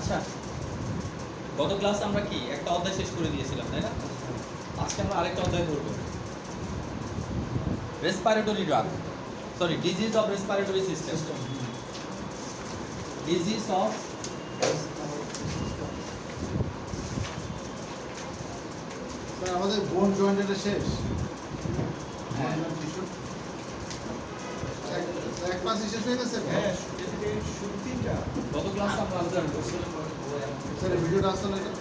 আচ্ছা, গত ক্লাসে আমরা কি একটা অধ্যায় শেষ করে দিয়েছিলাম, তাই না? আজকে আমরা আরেকটা অধ্যায় ধরব। Respiratory drug, sorry, disease of respiratory system. Disease of আমাদের বোন জয়েন্টটা শেষ। হ্যাঁ। এক মাসই শেষ হয়ে গেছে। হ্যাঁ, শুরু তিনটা। গত ক্লাসে আমরা আলোচনা করছি। স্যার ভিডিওটা আসছে না এটা?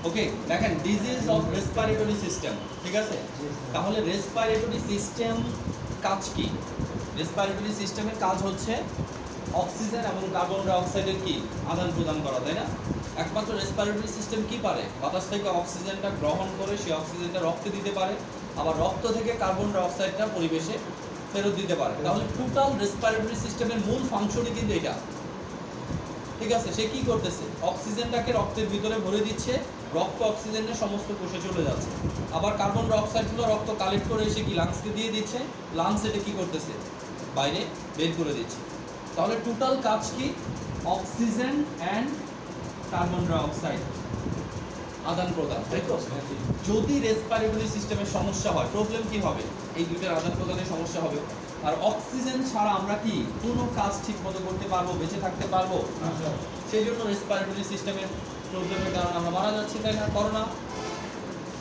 ওকে, দেখেন ডিজিজ অফ রেসপিরেটরি সিস্টেম, ঠিক আছে? তাহলে রেসপিরেটরি সিস্টেম কাজ কি? রেসপিরেটরি সিস্টেমের কাজ হচ্ছে অক্সিজেন এবং কার্বন ডাই অক্সাইডের কি আদান প্রদান করা, তাই না? একমাত্র রেসপিরেটরি সিস্টেম কি পারে? বাতাস থেকে অক্সিজেনটা গ্রহণ করে সেই অক্সিজেনটা রক্তে দিতে পারে, আবার রক্ত থেকে কার্বন ডাই অক্সাইডটা পরিবেশে ফেরত দিতে পারে। তাহলে টোটাল রেসপিরেটরি সিস্টেমের মূল ফাংশনই কিন্তু এটা, ঠিক আছে? সে কি করতেছে? অক্সিজেনটাকে রক্তের ভিতরে ভরে দিচ্ছে, রক্ত অক্সিজেনের সমস্ত কোষে চলে যাচ্ছে, আবার কার্বন ডাই অক্সাইডগুলো রক্ত কালেক্ট করে এসে কি লাংসকে দিয়ে দিচ্ছে, লাংস এটা কি করতেছে? বাইরে বের করে দিচ্ছে। তাহলে টোটাল কাজ কি? Oxygen and carbon dioxide আদান প্রদান, তাই তো? যদি রেসপিরেটরি সিস্টেমের সমস্যা হয়, প্রবলেম কি হবে? এই দুইটার আদান প্রদানের সমস্যা হবে। আর অক্সিজেন ছাড়া আমরা কি কোনো কাজ ঠিক মতো করতে পারবো, বেঁচে থাকতে পারবো? সেই জন্য রেসপিরেটরি সিস্টেমের প্রবলেমের কারণে আমরা মারা যাচ্ছি, তাই না? করোনা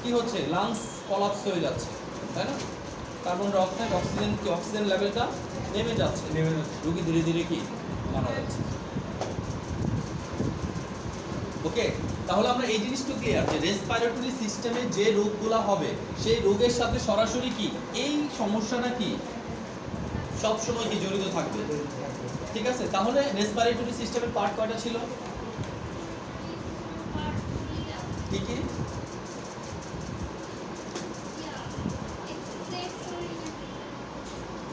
কি হচ্ছে? লাংস কলাপস হয়ে যাচ্ছে, তাই না? কার্বন ডাই অক্সাইড অক্সিজেন লেভেলটা নেমে যাচ্ছে, রোগী ধীরে ধীরে কি মারা যাচ্ছে। ওকে, তাহলে আমরা এই জিনিসটা ক্লিয়ার যে রেসপিরেটরি সিস্টেমে যে রোগগুলো হবে সেই রোগের সাথে সরাসরি কি এই সমস্যাটা কি সবসময় কি জড়িত থাকবে, ঠিক আছে? তাহলে রেসপিরেটরি সিস্টেমের পার্ট কয়টা ছিল? কি কি?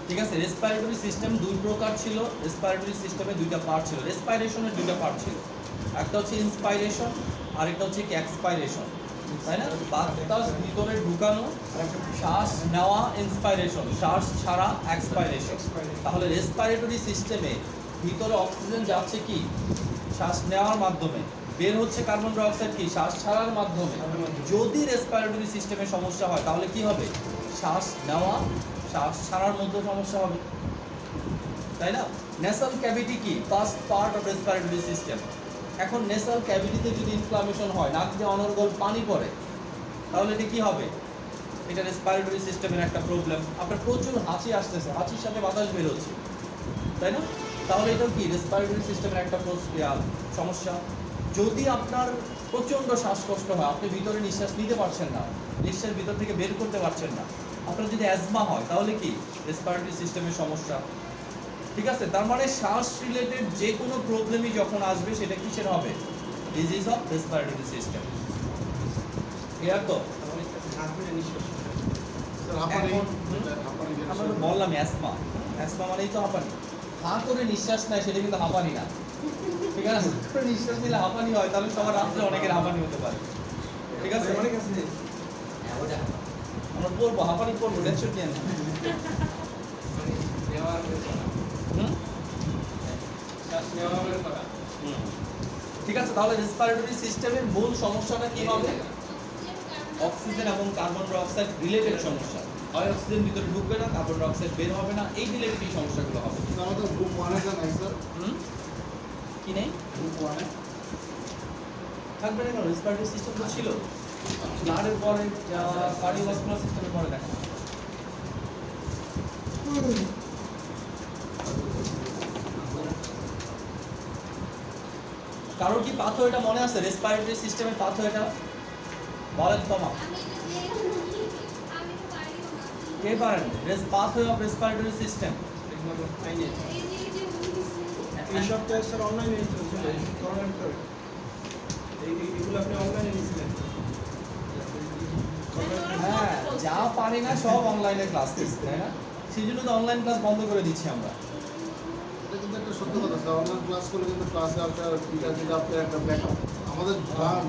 ঠিক আছে, রেসপিরেটরি সিস্টেম দুই প্রকার ছিল। রেসপিরেটরি সিস্টেমে দুইটা পার্ট ছিল, রেসপিরেশনের দুইটা পার্ট ছিল। একটা হচ্ছে ইন্সপাইরেশন আর একটা হচ্ছে কি এক্সপাইরেশন, তাই না? বাতাস ভিতরে ঢুকানো, শ্বাস নেওয়া ইন্সপাইরেশন, শ্বাস ছাড়া এক্সপাইরেশন। তাহলে রেসপিরেটরি সিস্টেমে ভিতরে অক্সিজেন যাচ্ছে কি শ্বাস নেওয়ার মাধ্যমে, বের হচ্ছে কার্বন ডাই অক্সাইড কি শ্বাস ছাড়ার মাধ্যমে। যদি রেসপিরেটরি সিস্টেমে সমস্যা হয় তাহলে কি হবে? শ্বাস নেওয়া শ্বাস ছাড়ার মধ্যে সমস্যা হবে, তাই না? নেসাল ক্যাভিটি কি first part of respiratory system. এখন নেসাল ক্যাভিটিতে যদি ইনফ্লামেশন হয়, নাক দিয়ে অনর্গল পানি পড়ে, তাহলে এটা কি হবে? এটা রেসপিরেটরি সিস্টেমের একটা প্রবলেম। আপনার প্রচুর হাঁচি আসতেছে, হাঁচির সাথে বাতাস বের হচ্ছে, তাই না? তাহলে এটাও কি রেসপিরেটরি সিস্টেমের একটা সমস্যা। যদি আপনার প্রচণ্ড শ্বাসকষ্ট হয়, আপনি ভিতরে নিঃশ্বাস নিতে পারছেন না, নিঃশ্বাস ভিতর থেকে বের করতে পারছেন না, আপনার যদি অ্যাজমা হয় তাহলে কি রেসপিরেটরি সিস্টেমের সমস্যা, ঠিক আছে? তার মানে শ্বাস রিলেটেড যে কোনো প্রবলেমই যখন আসবে সেটা কিসের হবে? Disease of respiratory system. Clear তো? স্যার হাঁপানি আমরা তো বললাম অ্যাজমা, অ্যাজমা মানেই তো হাঁপানি। হাঁ করে নিঃশ্বাস নেয় সেটা কিন্তু হাঁপানি না, ঠিক আছে? নিঃশ্বাস নিলে হাঁপানি হয়, তাহলে সবার রাত্রে অনেকের হাঁপানি হতে পারে, ঠিক আছে? আমরা পড়বো, হাঁপানি পড়বো, টেনশন নিয়ে না। ঠিক আছে, তাহলে রেসপিরেটরি সিস্টেমের মূল সমস্যাটা কি হবে? অক্সিজেন এবং কার্বন ডাই অক্সাইড রিলেটেড সমস্যা। হয় অক্সিজেন ভিতরে ঢুকবে না, কার্বন ডাই অক্সাইড বের হবে না, এই রিলেটেড এই সমস্যাগুলো হবে। আমাদের গ্রুপ 1 এ নাই স্যার। কি নেই? গ্রুপ 1 এ থাকবে না কেন? রেসপিরেটরি সিস্টেম তো ছিল, ব্লাডের পরে কার্ডিওভাস্কুলার সিস্টেমের পরে দেখা। কারোর কি পাথর মনে আছে? রেসপিরেটরি সিস্টেমের পাথর বলেন তোমা, কে পারেন? Pathway of respiratory system. এই সপ্তাহে স্যার অনলাইনে চলছিল, করোনার ভিতরে এইগুলো আপনি অনলাইনে নিয়েছিলেন। হ্যাঁ, যা পারি না সব অনলাইনে ক্লাস দিচ্ছে, তাই না? সেই জন্য তো অনলাইন ক্লাস বন্ধ করে দিচ্ছি আমরা। এটা কিন্তু একটা সত্য কথা স্যার। অনলাইন ক্লাস করলে কিন্তু ক্লাসে আপনার আপনার একটা ব্যাকআপ, আমাদের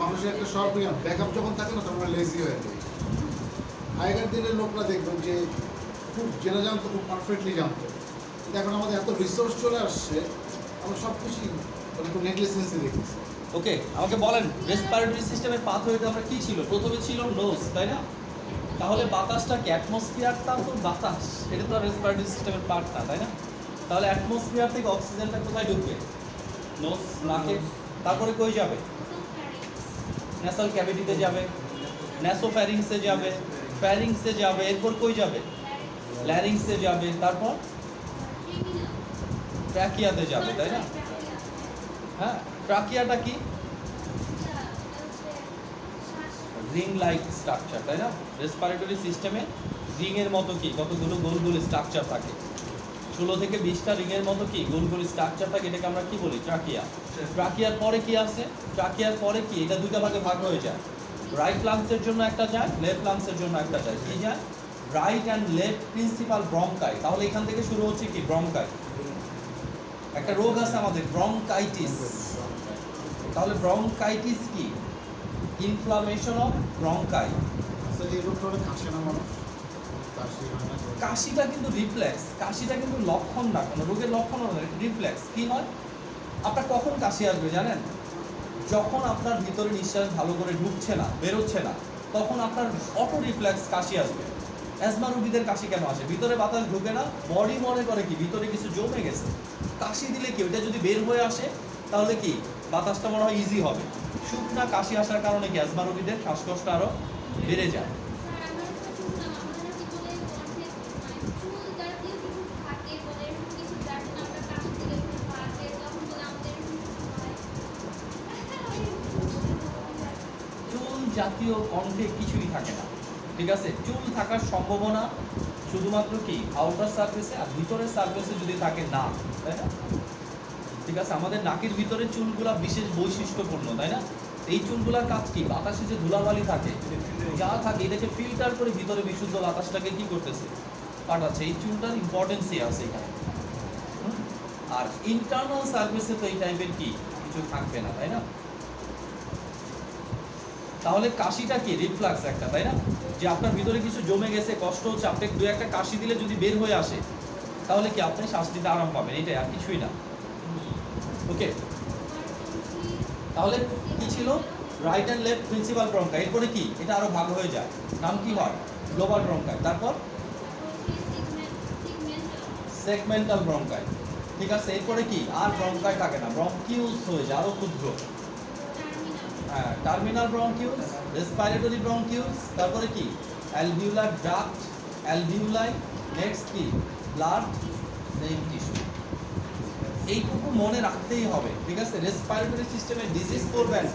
মানুষের একটা সব ব্যাকআপ যখন থাকে না তখন লেজি হয়ে যায়। আগেকার দিনের লোকরা দেখবেন যে খুব জেনে জানতো, খুব পারফেক্টলি জানতো, কিন্তু এখন আমাদের এত রিসোর্স চলে আসছে, আমরা সব কিছুই মানে একটু নেগলিজেন্সি দেখতেছি। ওকে, আমাকে বলেন রেসপিরেটরি সিস্টেমের পাথওয়েতে আমরা কি ছিল? প্রথমে ছিল নোজ, তাই না? তাহলে বাতাসটা কি অ্যাটমসফিয়ারটা তো বাতাস, এটা তো রেসপিরেটরি সিস্টেমের পার্ট না, তাই না? তাহলে অ্যাটমসফিয়ার থেকে অক্সিজেনটা কোথায় ঢুকবে? নোজ, নাকে। তারপরে কই যাবে? ন্যাসাল ক্যাভিটিতে যাবে, ন্যাসোফ্যারিংসে যাবে, ফ্যারিংসে যাবে, এরপর কই যাবে? ল্যারিংসে যাবে, তারপর ট্র্যাকিয়াতে যাবে, তাই না? হ্যাঁ, ট্র্যাকিয়াটা কি? রিং লাইক স্ট্রাকচার, তাই না? রেসপিরেটরি সিস্টেমে রিং এর মতো কি কতগুলো গোল গোল স্ট্রাকচার থাকে, 16 থেকে 20টা রিং এর মতো কি গোল গোল স্ট্রাকচার থাকে, এটাকে আমরা কি বলি? ট্র্যাকিয়া। ট্র্যাকিয়ার পরে কি আছে? ট্র্যাকিয়ার পরে কি? এটা দুইটা ভাগে ভাগ হয়ে যায়, রাইট লাংসের জন্য একটা যায়, লেফট লাংসের জন্য একটা যায়। কি যায়? Right and left principal ব্রঙ্কাই। তাহলে এখান থেকে শুরু হচ্ছে কি? ব্রঙ্কাই। একটা রোগ আছে আমাদের ব্রঙ্কাইটিস। তাহলে ব্রঙ্কাইটিস কি? Inflammation of ব্রঙ্কাই। তো এই রোগটা হলে কাশে না মানুষ, কাশি হয় না। কাশিটা কিন্তু রিফ্লেক্স, কাশিটা কিন্তু লক্ষণ না, কোনো রোগের লক্ষণ না, রিফ্লেক্স। কি হয়? আপনার কখন কাশি আসবে জানেন? যখন আপনার ভিতরে নিঃশ্বাস ভালো করে ঢুকছে না, বেরোচ্ছে না, তখন আপনার অটো রিফ্লেক্স কাশি আসবে। অ্যাজমা রোগীদের কাশি কেন আসে? ভিতরে বাতাস ঢুকে না, বডি মনে করে কি ভিতরে কিছু জমে গেছে। কাশি দিলে কি ওইটা যদি বের হয়ে আসে তাহলে কি বাতাসটা মনে হয় ইজি হবে। শুকনা কাশি আসার কারণে কি অ্যাজমা রোগীদের শ্বাসকষ্ট আরও বেড়ে যায়। চুল জাতীয় কণ্ঠে কিছুই থাকে না, ঠিক আছে? চুল থাকার সম্ভাবনা শুধুমাত্র কি আউটার সারফেসে, আর ভিতরের সারফেসে যদি থাকে না, তাই না? ঠিক আছে, আমাদের নাকের ভিতরে চুলগুলা বিশেষ বৈশিষ্ট্যপূর্ণ, তাই না? এই চুলগুলার কাজ কি? বাতাসে যে ধুলাবালি থাকে, যা থাকে এটাকে ফিল্টার করে ভিতরে বিশুদ্ধ বাতাসটাকে কি করতেছে? পাঠাচ্ছে। এই চুলটার ইম্পর্টেন্সই আছে এখানে। আর ইন্টারনাল সার্ভিসে তো এই টাইপের কি কিছু থাকবে না, তাই না? তাহলে কাশিটা কি? রিফ্লাক্স একটা, তাই না? যে আপনার ভিতরে কিছু জমে গেছে, কষ্ট হচ্ছে, আপনি দু একটা কাশি দিলে যদি বের হয়ে আসে তাহলে কি আপনি শ্বাস নিতে আরাম পাবেন, এটাই, আর কিছুই না। ওকে, তাহলে কি ছিল? Right and left principal ব্রঙ্কাই। এরপরে কি? এটা আরো ভাগ হয়ে যায়, নাম কি হয়? গ্লোবাল ব্রঙ্কাই। তারপর সেগমেন্টাল ব্রঙ্কাই, ঠিক আছে? এরপরে কি? আর ব্রঙ্কাই থাকে না, ব্রঙ্কিউলস হয়ে যায়, আরো ক্ষুদ্র। হ্যাঁ, টার্মিনাল ব্রঙ্কিউলস, রেসপিরেটরি ব্রঙ্কিউলস, তারপরে কি? অ্যালভিউলার ডাক্ট, অ্যালভিউলাই, নেক্সট কি? Blood vein tissue. এইটুকু মনে রাখতেই হবে, ঠিক আছে? রেসপিরেটরি সিস্টেমে ডিজিজ করবেন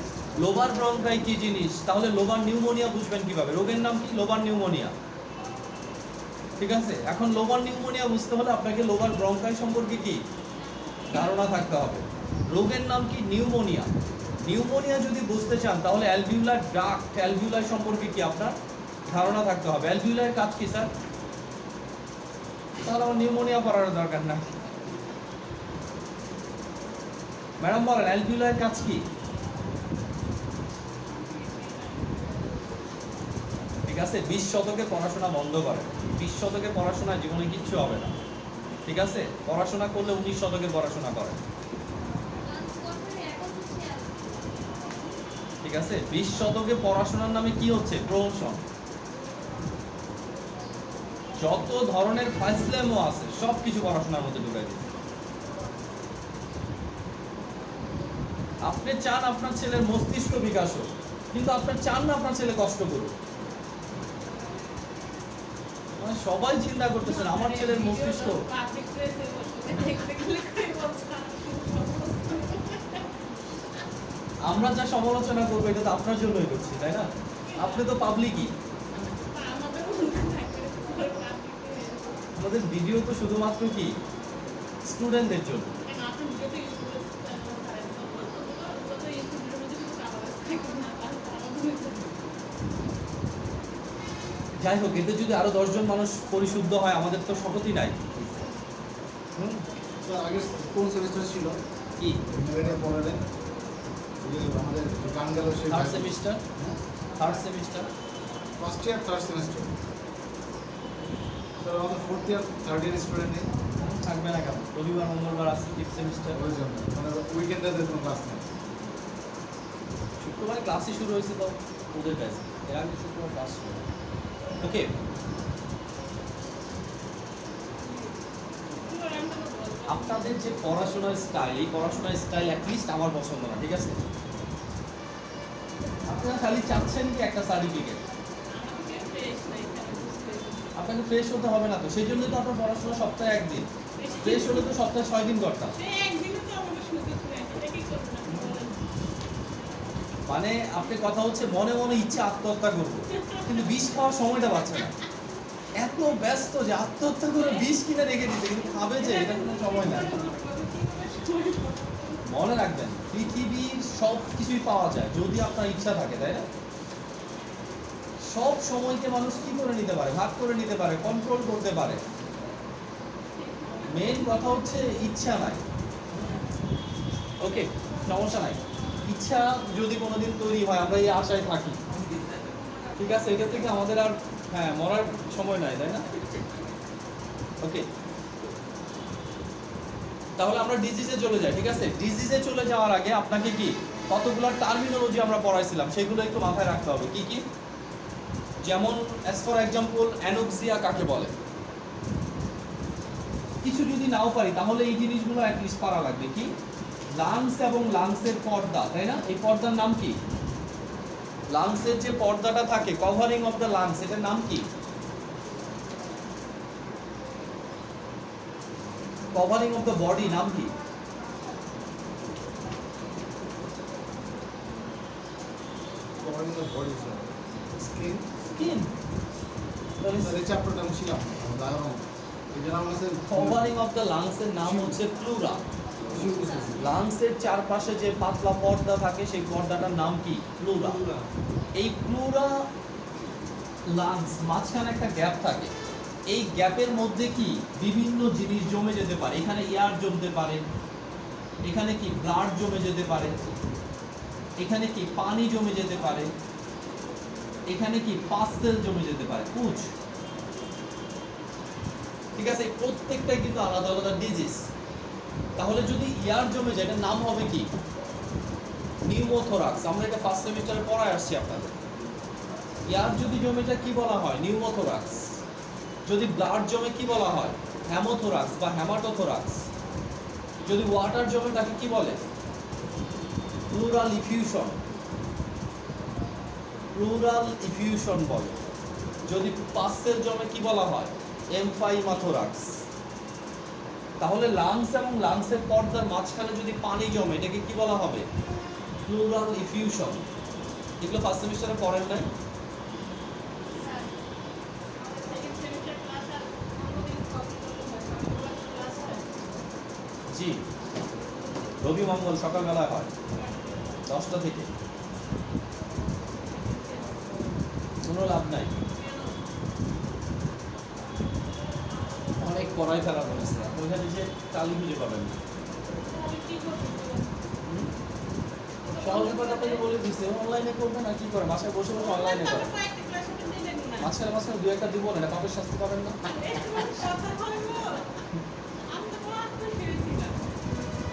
লোবার ব্রঙ্কাই কি জিনিস, তাহলে লোবার নিউমোনিয়া বুঝবেন কিভাবে? রোগের নাম কি? লোবার নিউমোনিয়া, ঠিক আছে? এখন লোবার নিউমোনিয়া বুঝতে হলে আপনাকে লোবার ব্রঙ্কাই সম্পর্কে কি ধারণা থাকতে হবে। রোগের নাম কি? নিউমোনিয়া। নিউমোনিয়া যদি বুঝতে চান তাহলে অ্যালভিউলার ডাক্ট, অ্যালভিউলাই সম্পর্কে কি আপনার ধারণা থাকতে হবে। অ্যালভিউলার কাজ কি স্যার? তাহলে আমার নিউমোনিয়া পড়ার দরকার নাই। ম্যাডাম বলেন অ্যালভিউলার কাজ কি? ঠিক আছে, 20 শতকে পড়াশোনা বন্ধ করে। 20 শতকে পড়াশোনা জীবনে কিচ্ছু হবে না, ঠিক আছে? পড়াশোনা করলে 19 শতকে পড়াশোনা করে, ঠিক আছে? 20 শতকে পড়াশোনার নামে কি হচ্ছে? প্রহসন। যত ধরনের ফাইসলেমও আছে সব কিছু পড়াশোনার মধ্যে ঢুকাই দিচ্ছে। আপনি চান আপনার ছেলের মস্তিষ্ক বিকাশ হোক, কিন্তু আপনার চান না আপনার ছেলে কষ্ট করুক। মানে সবাই চিন্তা করতেছেন আমার ছেলের মস্তিষ্ক। আমরা যা সমালোচনা করবো এটা তো আপনার জন্যই করছি, তাই না? আপনি তো পাবলিকই। আমাদের ভিডিও তো শুধুমাত্র কি স্টুডেন্টদের জন্য। যাই হোক, এতে যদি আরো 10 জন মানুষ পরিশুদ্ধ হয় আমাদের তো শপথই নাই। আগে কোন সেমিস্টার ছিল? কি ইউএনএ পড়ালেন আমাদের গান গেল সেই third semester, third semester, first year third semester. Sir আমাদের fourth year third year student নেই। থাকবে না কেন? রবিবার মঙ্গলবার আছে ফিফথ সেমিস্টার, ওই জন্য মানে উইকেন্ডে কোনো ক্লাস নেই। শুক্রবারে ক্লাসই শুরু হয়েছে তো ওদের ব্যাচ, এর আগে শুক্রবার ক্লাস ছিল। ওকে, আপনাদের যে পড়াশোনার স্টাইল, এই পড়াশোনার স্টাইল অ্যাটলিস্ট আমার পছন্দ না, ঠিক আছে? আপনারা খালি চাচ্ছেন কি একটা সার্টিফিকেট, আপনাকে ফ্রেশ হতে হবে না তো, সেই জন্যই তো আপনার পড়াশোনা সপ্তাহে একদিন, ফ্রেশ হলে তো সপ্তাহে 6 দিন করতাম। মানে আপনি কথা হচ্ছে মনে মনে ইচ্ছা আত্মহত্যা করবো, কিন্তু বিষ খাওয়ার সময়টা পাচ্ছে না, এত ব্যস্ত যে আত্মহত্যা করে বিষ কিনে রেখে দিতে, কিন্তু খাবে যে এটা কোনো সময় না। মনে রাখবেন পৃথিবীর সব কিছুই পাওয়া যায় যদি আপনার ইচ্ছা থাকে, তাই না? সব সময়কে মানুষ কি করে নিতে পারে, ভাগ করে নিতে পারে, কন্ট্রোল করতে পারে। মেইন কথা হচ্ছে ইচ্ছা নাই। ওকে, সমস্যা নাই, ইচ্ছা যদি কোনোদিন তৈরি হয় আমরা এই আশায় থাকি, ঠিক আছে? এটা থেকে আমাদের আর মরার সময় নাই, তাই না? ওকে, তাহলে আমরা ডিজিজে চলে যাই, ঠিক আছে? ডিজিজে চলে যাওয়ার আগে আপনাকে কি কতগুলো টার্মিনোলজি আমরা পড়াইছিলাম সেগুলো একটু মাথায় রাখতে হবে। কি কি? যেমন অ্যাজ ফর এক্সাম্পল অ্যানোক্সিয়া কাকে বলে? কিছু যদি নাও পারি তাহলে এই জিনিসগুলো অ্যাটলিস্ট পারা লাগবে। কি? লাংস এবং লাংসের পর্দা, তাই না? এই পর্দার নাম কি? লাংসের যে পর্দাটা থাকে, কভারিং অফ দ্য লাংস, এটার নাম কি? কভারিং অফ দ্য বডি নাম কি? Covering the body sir, skin. Skin. Sir এই চ্যাপ্টারটা আমি ছিলাম উদাহরণ এই জন্য আমার কাছে কভারিং অফ দ্য লাংসের নাম হচ্ছে প্লুরা। লাংসের চারপাশে যে পাতলা পর্দা থাকে সেই পর্দাটার নাম কি? প্লুরা। এই প্লুরা লাংস মাঝখানে একটা গ্যাপ থাকে, এই গ্যাপের মধ্যে কি বিভিন্ন জিনিস জমে যেতে পারে। এখানে এয়ার জমতে পারে, এখানে কি ব্লাড জমে যেতে পারে, এখানে কি পানি জমে যেতে পারে, এখানে কি পাসেল জমে যেতে পারে, পুঁজ। ঠিক আছে, এই প্রত্যেকটাই কিন্তু আলাদা আলাদা ডিজিজ। তাহলে যদি ইয়ার জমে যায় এটার নাম হবে কি? নিউমোথোরাক্স। আমরা এটা ফার্স্ট সেমিস্টারে পড়ায় আসছি আপনাদের। ইয়ার যদি জমে যায় কি বলা হয়? নিউমোথোরাক্স। যদি ব্লাড জমে কি বলা হয়? হ্যামোথোরাক্স বা হ্যামাটোথোরাক্স। যদি ওয়াটার জমে তাকে কি বলে? Pleural effusion. প্লুরাল ইফিউশন বলে। যদি পাসেল জমে কি বলা হয়? এমফাইমাথোরাক্স। তাহলে লাংস এবং লাংসের পর্দার মাঝখানে যদি পানি জমে এটাকে কি বলা হবে? Pleural effusion. এগুলো ফার্স্ট সেমিস্টারে পড়েন নাই? জি, রবি মঙ্গল সকালবেলা হয় 10টা থেকে। কোনো লাভ নাই, অনেক পড়াই ফেলা করেছে, ওইখানে যে টালি খুঁজে পাবেন না। সহজ ব্যাপারটা আপনাকে বলে দিচ্ছে, অনলাইনে করবেন আর কি করে, বাসায় বসে বসে অনলাইনে করেন। মাঝখানে মাঝখানে দু একটা দিব না, এটা পাপের শাস্তি পাবেন না।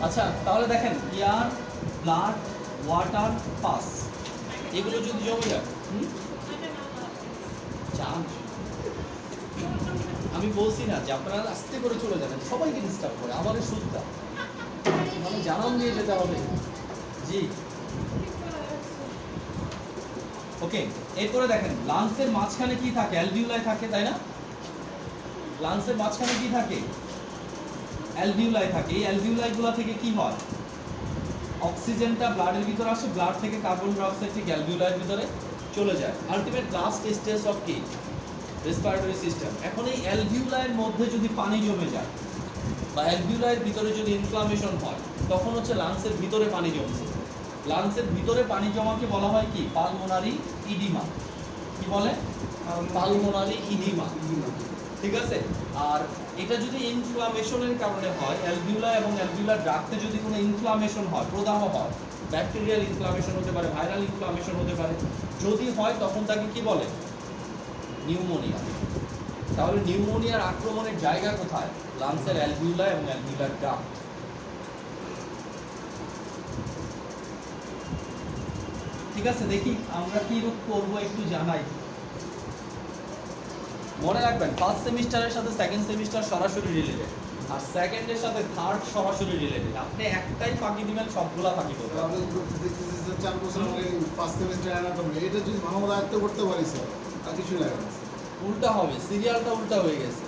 আচ্ছা, তাহলে দেখেন এয়ার, ব্লাড, ওয়াটার, পাস, এগুলো যদি জমে যায় চান। আমি বলছি না যে আপনারা আস্তে করে চলে যাবেন, সবাইকে ডিস্টার্ব করে, আমাদের সুদটা মানে জানান দিয়ে যেতে হবে। জি, ওকে। এরপরে দেখেন লাংসের মাঝখানে কি থাকে? অ্যালভিউলাই থাকে, তাই না? লাংসের মাঝখানে কি থাকে? অ্যালভিউলাই থাকে। এই অ্যালভিউলাইগুলো থেকে কি হয়? অক্সিজেনটা ব্লাডের ভিতরে আসে, ব্লাড থেকে কার্বন ডাই অক্সাইড ঠিক অ্যালভিউলাইয়ের ভিতরে চলে যায়। আলটিমেট লাস্ট স্টেজ অফ কি? Respiratory system. এখন এই অ্যালভিউলাইয়ের মধ্যে যদি পানি জমে যায় বা অ্যালভিউলাইয়ের ভিতরে যদি ইনফ্লামেশন হয়, তখন হচ্ছে লাংসের ভিতরে পানি জমছে। লাংসের ভিতরে পানি জমাকে বলা হয় কি? Pulmonary oedema. কি বলে? Pulmonary oedema. ঠিক আছে। আর এটা যদি ইনফ্লামেশনের কারণে হয়, অ্যালভিউলা এবং অ্যালভিউলার ডাক্টে যদি কোনো ইনফ্লামেশন হয়, প্রদাহ হয়, ব্যাকটেরিয়াল ইনফ্লামেশন হতে পারে, ভাইরাল ইনফ্লামেশন হতে পারে, যদি হয় তখন তাকে কি বলে? নিউমোনিয়া। তাহলে নিউমোনিয়ার আক্রমণের জায়গা কোথায়? লাংসের অ্যালভিউলার এবং অ্যালভিউলার ডাক্ট। ঠিক আছে, দেখি আমরা কি রূপ করবো একটু জানাই। মনে রাখবেন ফার্স্ট সেমিস্টারের সাথে সেকেন্ড সেমিস্টার সরাসরি রিলেটেড, আর সেকেন্ডের সাথে থার্ড সরাসরি রিলেটেড। আপনি একটাই ফাঁকি দিবেন, সবগুলা ফাঁকি করবেন। আমি দেখতেছি যে 4 বছর আগে ফার্স্ট সেমিস্টার অ্যানাটমি এটা যদি ভালো মতো আয়ত্ত করতে পারি স্যার আর কিছু লাগে না উল্টা হবে, সিরিয়ালটা উল্টা হয়ে গেছে।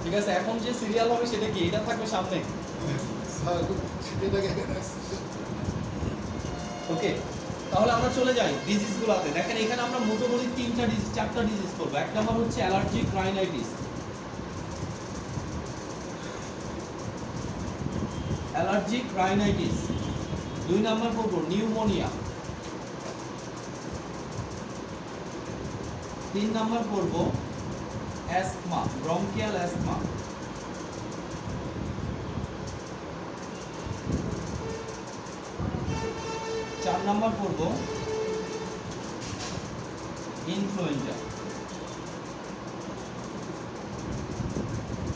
ঠিক আছে, এখন যে সিরিয়াল হবে সেটা কি? এটা থাকবে সামনে। স্যার সেটাকে ওকে, তাহলে আমরা চলে যাই ডিজিজগুলোতে। দেখেন এখানে আমরা মোটামুটি 4টা ডিজিজ করবো। এক নম্বর হচ্ছে অ্যালার্জিক রাইনাইটিস, অ্যালার্জিক রাইনাইটিস। 2 নম্বর করবো নিউমোনিয়া। 3 নম্বর করবো অ্যাসমা, ব্রঙ্কিয়াল অ্যাসমা। 4 নম্বর করবো ইনফ্লুয়েঞ্জা।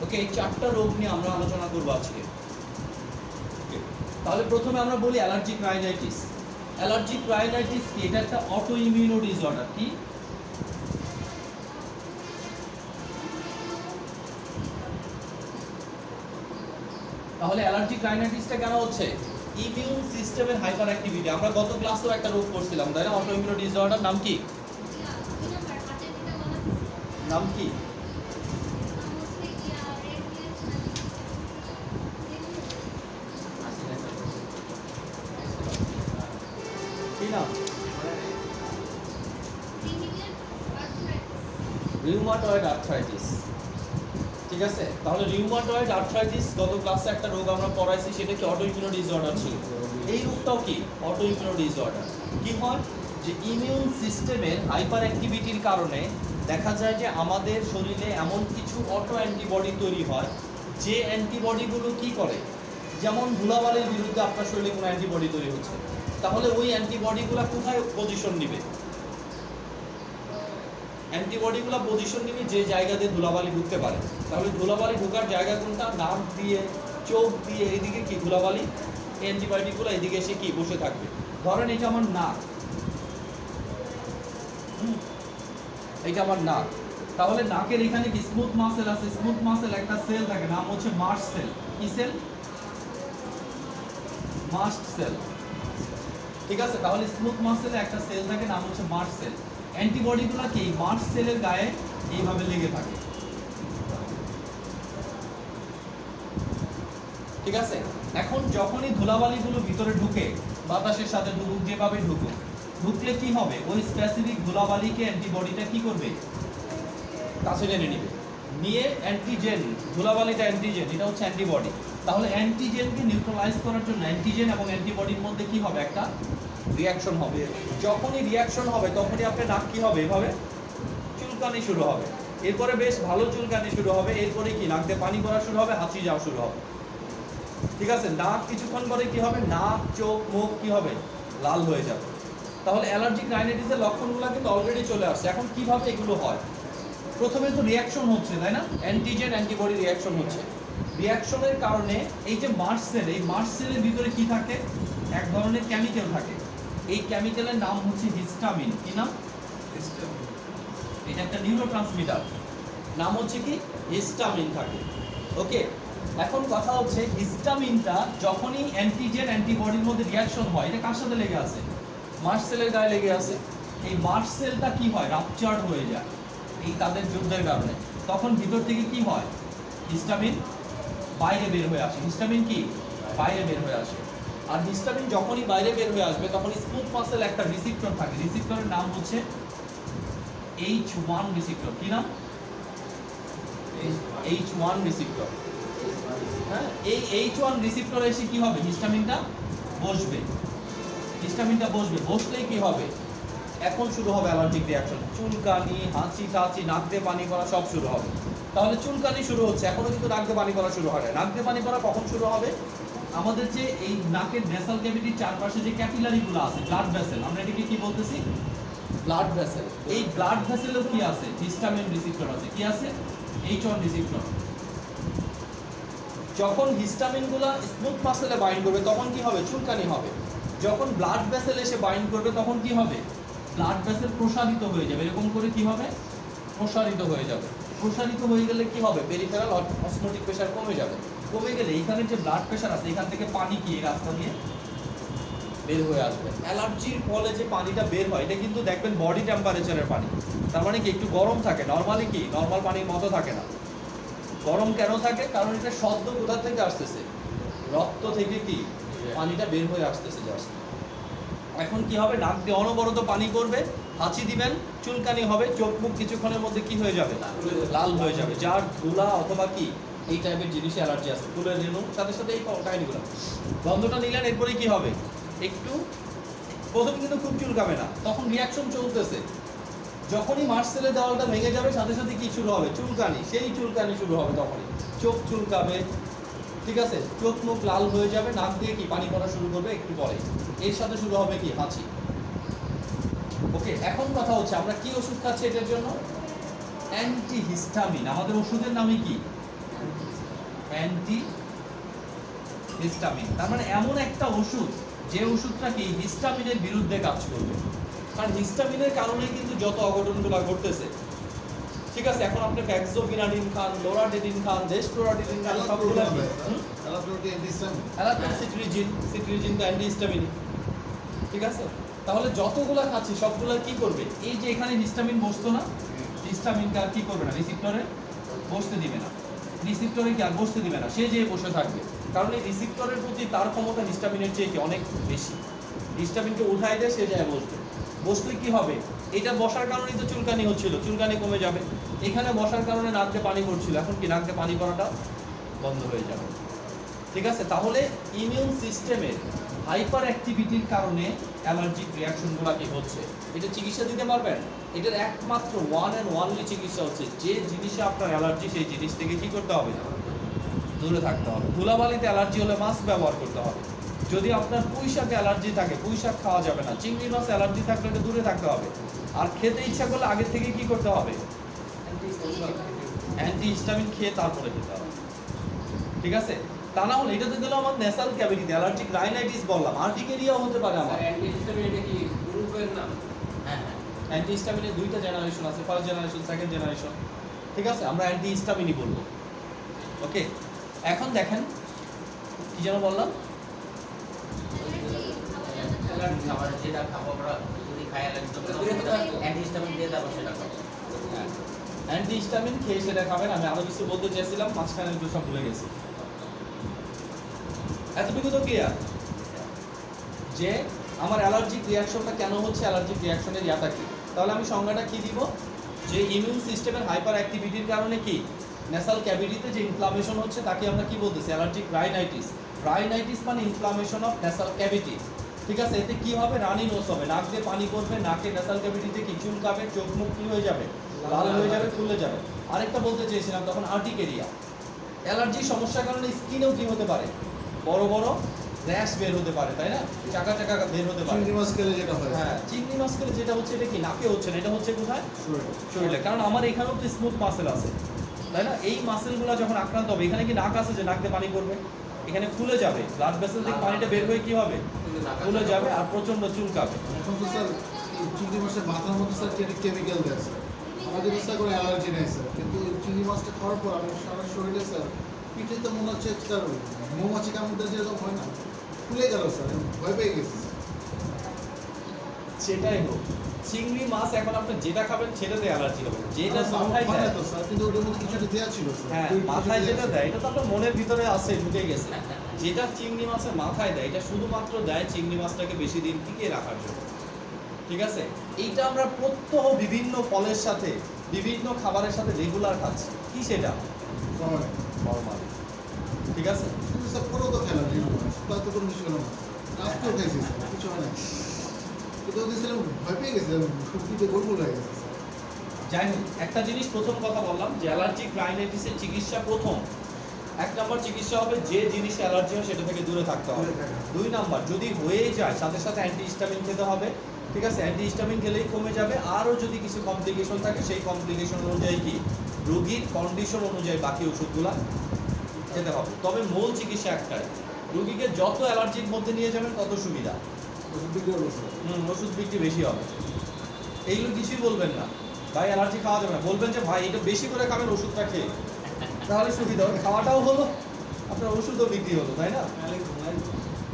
ওকে, এই 4টা রোগ নিয়ে আমরা আলোচনা করবো আজকে। তাহলে প্রথমে আমরা বলি অ্যালার্জিক রাইনাইটিস। অ্যালার্জিক রাইনাইটিস কি? এটা একটা অটো ইমিউনো ডিসঅর্ডার। কি? তাহলে অ্যালার্জিক রাইনাইটিসটা কেন হচ্ছে? ইমিউন সিস্টেমের হাইপার অ্যাক্টিভিটি। আমরা গত ক্লাসেও একটা রোগ করছিলাম, তাই না? অটো ইমিউনো ডিসঅর্ডার নাম কি? নাম কি? কি নাম? Rheumatoid arthritis. ঠিক আছে, তাহলে রিউমাটয়েড আর্থ্রাইটিস গত ক্লাসে একটা রোগ আমরা পড়াইছি, সেটা কি অটো ইমিউনো ডিসঅর্ডার ছিল। এই রোগটাও কি অটো ইমিউনো ডিসঅর্ডার। কি হয় যে ইমিউন সিস্টেমের হাইপার অ্যাক্টিভিটির কারণে দেখা যায় যে আমাদের শরীরে এমন কিছু অটো অ্যান্টিবডি তৈরি হয়, যে অ্যান্টিবডিগুলো কি করে, যেমন ধুলাবালির বিরুদ্ধে আপনার শরীরে কোনো অ্যান্টিবডি তৈরি হচ্ছে, তাহলে ওই অ্যান্টিবডিগুলো কোথায় পজিশন নেবে? অ্যান্টিবডিগুলো পজিশন নিবে যে জায়গা দিয়ে ধুলাবালি ঢুকতে পারে। তাহলে ধুলাবালি ঢোকার জায়গা কোনটা? নাক দিয়ে, চোখ দিয়ে, এইদিকে কি ধুলাবালি, অ্যান্টিবায়োটিকগুলো এদিকে এসে কি বসে থাকবে। ধরেন এটা আমার নাক, এটা আমার নাক। তাহলে নাকের এখানে কি স্মুথ মাসেল আছে? স্মুথ মাসেল একটা সেল থাকে, নাম হচ্ছে মাস্ট সেল। কি সেল? Mast cell. ঠিক আছে, তাহলে স্মুথ মাসেলে একটা সেল থাকে, নাম হচ্ছে মাস্ট সেল। অ্যান্টিবডিগুলো কি মাস্ট সেলের গায়ে এইভাবে লেগে থাকে। ঠিক আছে, এখন যখনই ধুলাবালিগুলো ভিতরে ঢুকে, বাতাসের সাথে ঢুকুক, যেভাবে ঢুকুক, ঢুকলে কি হবে? ওই স্পেসিফিক ধুলাবালিকে অ্যান্টিবডিটা কি করবে? কাছে টেনে নেবে, নিয়ে অ্যান্টিজেন, ধুলাবালিটা অ্যান্টিজেন, এটা হচ্ছে অ্যান্টিবডি। তাহলে অ্যান্টিজেনকে নিউট্রালাইজ করার জন্য অ্যান্টিজেন এবং অ্যান্টিবডির মধ্যে কি হবে? একটা রিয়াকশন হবে। যখনই রিয়াকশন হবে তখনই আপনার নাক কি হবে? এভাবে চুলকানি শুরু হবে। এরপরে বেশ ভালো চুলকানি শুরু হবে। এরপরে কি নাক দিয়ে পানি পড়া শুরু হবে, হাঁচি যাওয়া শুরু হবে। ঠিক আছে, নাক কিছুক্ষণ পরে কি হবে? নাক, চোখ, মুখ কি হবে? লাল হয়ে যাবে। তাহলে অ্যালার্জিক রাইনাইটিসের লক্ষণগুলো কিন্তু অলরেডি চলে আসছে। এখন কিভাবে এগুলো হয়? প্রথমে তো রিয়াকশন হচ্ছে, তাই না? অ্যান্টিজেন অ্যান্টিবডি রিয়াকশন হচ্ছে। রিয়াকশনের কারণে এই যে মাস্ট সেল, এই মাস্ট সেলের ভিতরে কি থাকে? এক ধরনের কেমিক্যাল থাকে। এই কেমিক্যালের নাম হচ্ছে হিস্টামিন। কি নাম? হিস্টামিন। এটা একটা নিউরোট্রান্সমিটার, নাম হচ্ছে কি? হিস্টামিন থাকে। ওকে, এখন কথা হচ্ছে হিস্টামিনটা যখনই অ্যান্টিজেন অ্যান্টিবডির মধ্যে রিয়াকশন হয়, এটা কার সাথে লেগে আছে? মাস্ট সেলের গায়ে লেগে আছে। এই মাস্ট সেলটা কি হয়? রাপচার্ড হয়ে যায় এই তাদের যুদ্ধের কারণে। তখন ভিতর থেকে কি হয়? হিস্টামিন বাইরে বের হয়ে আসে। হিস্টামিন কি? বাইরে বের হয়ে আসে। আর হিস্টামিন যখনই বাইরে বের হয়ে আসবে, তখন স্মুথ মাসেল একটা রিসিপ্টর থাকে। রিসিপ্টরের নাম হচ্ছে H1 রিসিপ্টর। কি নাম? H1 receptor. হ্যাঁ, এই H1 রিসিপ্টর এসে কি হবে? হিস্টামিনটা বসবে। হিস্টামিনটা বসবে, বসলেই কি হবে? এখন শুরু হবে অ্যালার্জিক রিয়াকশন। চুলকানি, হাঁচি টাচি, নাক দিয়ে পানি পড়া সব শুরু হবে। তাহলে চুলকানি শুরু হচ্ছে, এখনো কিন্তু নাক দিয়ে পানি পড়া শুরু হয় না। নাক দিয়ে পানি পড়া কখন শুরু হবে? আমাদের যে এই নাকের নেসাল ক্যাভিটির চারপাশে যে ক্যাপিলারিগুলো আছে, ব্লাড ভেসেল, আমরা এটাকে কি বলতেছি? Blood vessel. এই ব্লাড ভেসেলেও কি আছে? হিস্টামিন রিসিপ্টর আছে। কি আছে? H1 receptor. যখন হিস্টামিনগুলো স্মুথ মাসেলে বাইন্ড করবে তখন কি হবে? চুলকানি হবে। যখন ব্লাড ভেসেল এসে বাইন্ড করবে তখন কি হবে? ব্লাড ভেসেল প্রসারিত হয়ে যাবে, এরকম করে কি হবে? প্রসারিত হয়ে যাবে। প্রসারিত হয়ে গেলে কি হবে? পেরিফেরাল অসমোটিক প্রেশার কমে যাবে। কমে গেলে এইখানে যে ব্লাড প্রেশার আছে এখান থেকে পানি কি এই রাস্তা দিয়ে বের হয়ে আসবে। অ্যালার্জির ফলে যে পানিটা বের হয় এটা কিন্তু দেখবেন বডি টেম্পারেচারের পানি, তার মানে কি একটু গরম থাকে। নর্মালি কি নর্মাল পানির মতো থাকে না। গরম কেন থাকে? কারণ এটা সদ্য কোথা থেকে আসতেছে? রক্ত থেকে কি পানিটা বের হয়ে আসতেছে জাস্ট। এখন কি হবে? নাক দিয়ে অনবরত পানি করবে, হাঁচি দিবেন, চুলকানি হবে, চোখ মুখ কিছুক্ষণের মধ্যে কি হয়ে যাবে? লাল হয়ে যাবে। যার ধুলা অথবা কি এই টাইপের জিনিসে অ্যালার্জি আছে, ফুলের রেণু, সাথে সাথে এই কাহিনীগুলো। গন্ধটা নিলেন, এরপরে কি হবে? একটু প্রথমে কিন্তু খুব চুলকাবে না, তখন রিয়াকশন চলতেছে। যখনই মার্সেলের দেওয়ালটা ভেঙে যাবে সাথে সাথে কি শুরু হবে? চুলকানি। সেই চুলকানি শুরু হবে তখনই, চোখ চুলকাবে, ঠিক আছে, চোখ মুখ লাল হয়ে যাবে, নাক দিয়ে কি পানি পড়া শুরু করবে একটু পরে, এর সাথে শুরু হবে কি হাঁচি। ওকে, এখন কথা হচ্ছে আমরা কি ওষুধ খাচ্ছি এটার জন্য? অ্যান্টিহিস্টামিন। আমাদের ওষুধের নামই কি? অ্যান্টিহিস্টামিন। তার মানে এমন একটা ওষুধ যে ওষুধটা কি হিস্টামিনের বিরুদ্ধে কাজ করবে। কারণ হিস্টামিনের কারণে কিন্তু যত অঘটনগুলো ঘটতেছে, ঠিক আছে। এখন আপনি ফ্যাক্সোভিনাডিন খান, লোরাডিডিন খান, ডেস্টোরাডিডিন খান, সবগুলো সিট্রিজিন তো অ্যান্টিহিস্টামিন, ঠিক আছে। তাহলে যতগুলা খাচ্ছি সবগুলা কি করবে? এই যে এখানে হিস্টামিন বসতো না, হিস্টামিনকে আর কি করবে না? রিসিপ্টরে বসতে দিবে না। রিসিপ্টরে কি আর বসতে দিবে না, সে যে বসে থাকবে। কারণ এই রিসিপ্টরের প্রতি তার ক্ষমতা হিস্টামিনের চেয়ে কি অনেক বেশি। হিস্টামিনকে উঠাই দেয়, সে যায় বসবে। বসলে কি হবে? এটা বসার কারণেই তো চুলকানি হচ্ছিল, চুলকানি কমে যাবে। এখানে বসার কারণে নাকে পানি পড়ছিল, এখন কি নাকে পানি পড়াটা বন্ধ হয়ে যাবে, ঠিক আছে। তাহলে ইমিউন সিস্টেমের হাইপার অ্যাক্টিভিটির কারণে অ্যালার্জিক রিয়াকশনগুলো কি হচ্ছে, এটা চিকিৎসা দিতে পারবেন? এটার একমাত্র ওয়ান অ্যান্ড ওয়ানলি চিকিৎসা হচ্ছে যে জিনিসে আপনার অ্যালার্জি সেই জিনিস থেকে কি করতে হবে? দূরে থাকতে হবে। ধুলাবালিতে অ্যালার্জি হলে মাস্ক ব্যবহার করতে হবে। যদি আপনার পুঁই শাকে অ্যালার্জি থাকে, পুঁই শাক খাওয়া যাবে না। চিংড়ি মাছ অ্যালার্জি থাকলে এটা দূরে থাকতে হবে। আর খেতে ইচ্ছা করলে আগে থেকে কি করতে হবে? অ্যান্টিহিস্টামিন খেয়ে তারপরে খেতে হবে, ঠিক আছে। তা না হলে এটা তো দিল আমার ন্যাসাল ক্যাভিটিতে অ্যালার্জিক রাইনাইটিস বললাম, আর্টিকেরিয়াও হতে পারে আমার। অ্যান্টিহিস্টামিন এটা কি গ্রুপের নাম? হ্যাঁ হ্যাঁ, অ্যান্টিহিস্টামিনের দুইটা জেনারেশন আছে, ফার্স্ট জেনারেশন, সেকেন্ড জেনারেশন, ঠিক আছে। আমরা অ্যান্টিহিস্টামিনই বলবো। ওকে, এখন দেখেন কি যেন বললাম? অ্যালার্জি খাবার যেটা খাবো আমরা যদি খাই অ্যালার্জি তো অ্যান্টিহিস্টামিন দিয়ে তারপর সেটা খাবো। হ্যাঁ, অ্যান্টিহিস্টামিন খেয়ে সেটা খাবেন। আমি আরো কিছু বলতে চাইছিলাম, মাঝখানে একটু সব ভুলে গেছি। এতটুকু তো ক্লিয়ার যে আমার অ্যালার্জিক রিয়াকশনটা কেন হচ্ছে, অ্যালার্জিক রিয়াকশনের ইয়াটা কি। তাহলে আমি সংজ্ঞাটা কি দিব? যে ইমিউন সিস্টেমের হাইপার অ্যাক্টিভিটির কারণে কি ন্যাসাল ক্যাভিটিতে যে ইনফ্লামেশন হচ্ছে তাকে আমরা কি বলতেছি? Allergic rhinitis. রাইনাইটিস মানে ইনফ্লামেশন অফ ন্যাসাল ক্যাভিটি, ঠিক আছে। এতে কি হবে? রানি নোজ হবে, নাক দিয়ে পানি পড়বে, নাকে ন্যাসাল ক্যাভিটিতে কি চুলকাবে, চোখ মুখ কি হয়ে যাবে? লাল হয়ে যাবে, ফুলে যাবে। আরেকটা বলতে চেয়েছিলাম তখন আর্টিকেরিয়া। অ্যালার্জির সমস্যার কারণে স্কিনেও কি হতে পারে? বড় বড় র্যাশ বের হতে পারে, তাই না? চাকা চাকা বের হতে পারে। চিংড়ি মাছ খেলে যেটা হয়, হ্যাঁ, চিংড়ি মাছ খেলে যেটা হচ্ছে এটা কি নাকে হচ্ছে না, এটা হচ্ছে কোথায়? শরীরে। শরীরে। কারণ আমার এখানেও তো স্মুথ মাসেল আছে, তাই না? এই মাসেলগুলো যখন আক্রান্ত হবে, এখানে কি নাক আছে যে নাক দিয়ে পানি করবে, এখানে ফুলে যাবে, ব্লাড ভেসেল থেকে পানিটা বের হয়ে কি হবে? ফুলে যাবে আর প্রচন্ড চুলকাবে। এখন তো স্যার এই চিংড়ি মাছের মাথার মধ্যে স্যার কেমিক্যাল দেয় স্যার। আমাদের তো স্যার কোনো অ্যালার্জি নেই স্যার, কিন্তু এই চিংড়ি মাছটা খাওয়ার পর আমার সারা শরীরে স্যার পিঠে তো মনে হচ্ছে স্যার মৌমাছি কামড় দেয় যেরকম হয় না, ফুলে গেল স্যার, ভয় পেয়ে গেছি স্যার। সেটাই হোক, চিংড়ি মাছ এখন আপনি যেটা খাবেন সেটাতে অ্যালার্জি হবে। যেটা আমার মাথায় হয় না দেয়, তো স্যার, কিন্তু ওটার মধ্যে কিছু একটা দেওয়া ছিল স্যার। হ্যাঁ মাথায় যেটা দেয় এটা তো আপনার মনের ভিতরে আছে, ঢুকে গেছে। যেটা চিংড়ি মাছের মাথায় দেয় এটা শুধুমাত্র দেয় চিংড়ি মাছটাকে বেশি দিন টিকিয়ে রাখার জন্য, ঠিক আছে। এইটা আমরা প্রত্যহ বিভিন্ন ফলের সাথে, বিভিন্ন খাবারের সাথে রেগুলার খাচ্ছি। কি সেটা? সময় ফরমালিন, ঠিক আছে। কিন্তু স্যার পুরো তো খেলা নেই, তার তো কোনো কিছু হলো না, রাস্তাও খাইছি স্যার, কিছু হয় না। কিন্তু ওদের স্যার ভয় পেয়ে গেছে, শুকিতে গোলগোল হয়ে গেছে স্যার। যাই হোক, একটা জিনিস প্রথম কথা বললাম যে অ্যালার্জিক রাইনাইটিসের চিকিৎসা প্রথম এক নম্বর চিকিৎসা হবে যে জিনিসে অ্যালার্জি হয় সেটা থেকে দূরে থাকতে হবে। দুই নম্বর, যদি হয়েই যায় সাথে সাথে অ্যান্টিহিস্টামিন খেতে হবে, ঠিক আছে। অ্যান্টিহিস্টামিন খেলেই কমে যাবে। আরও যদি কিছু কমপ্লিকেশন থাকে সেই কমপ্লিকেশন অনুযায়ী কি রোগীর কন্ডিশন অনুযায়ী বাকি ওষুধগুলা খেতে হবে। তবে মূল চিকিৎসা একটাই, রোগীকে যত অ্যালার্জির মধ্যে নিয়ে যাবেন তত সুবিধা। ওষুধ বিক্রি হলো স্যার। ওষুধ বিক্রি বেশি হবে। এইগুলো কিছুই বলবেন না ভাই অ্যালার্জি খাওয়া যাবে না, বলবেন যে ভাই এটা বেশি করে খাবেন ওষুধটা খেয়ে, তাহলে সুবিধা হবে, খাওয়াটাও হলো আপনার ওষুধও বিক্রি হলো, তাই না?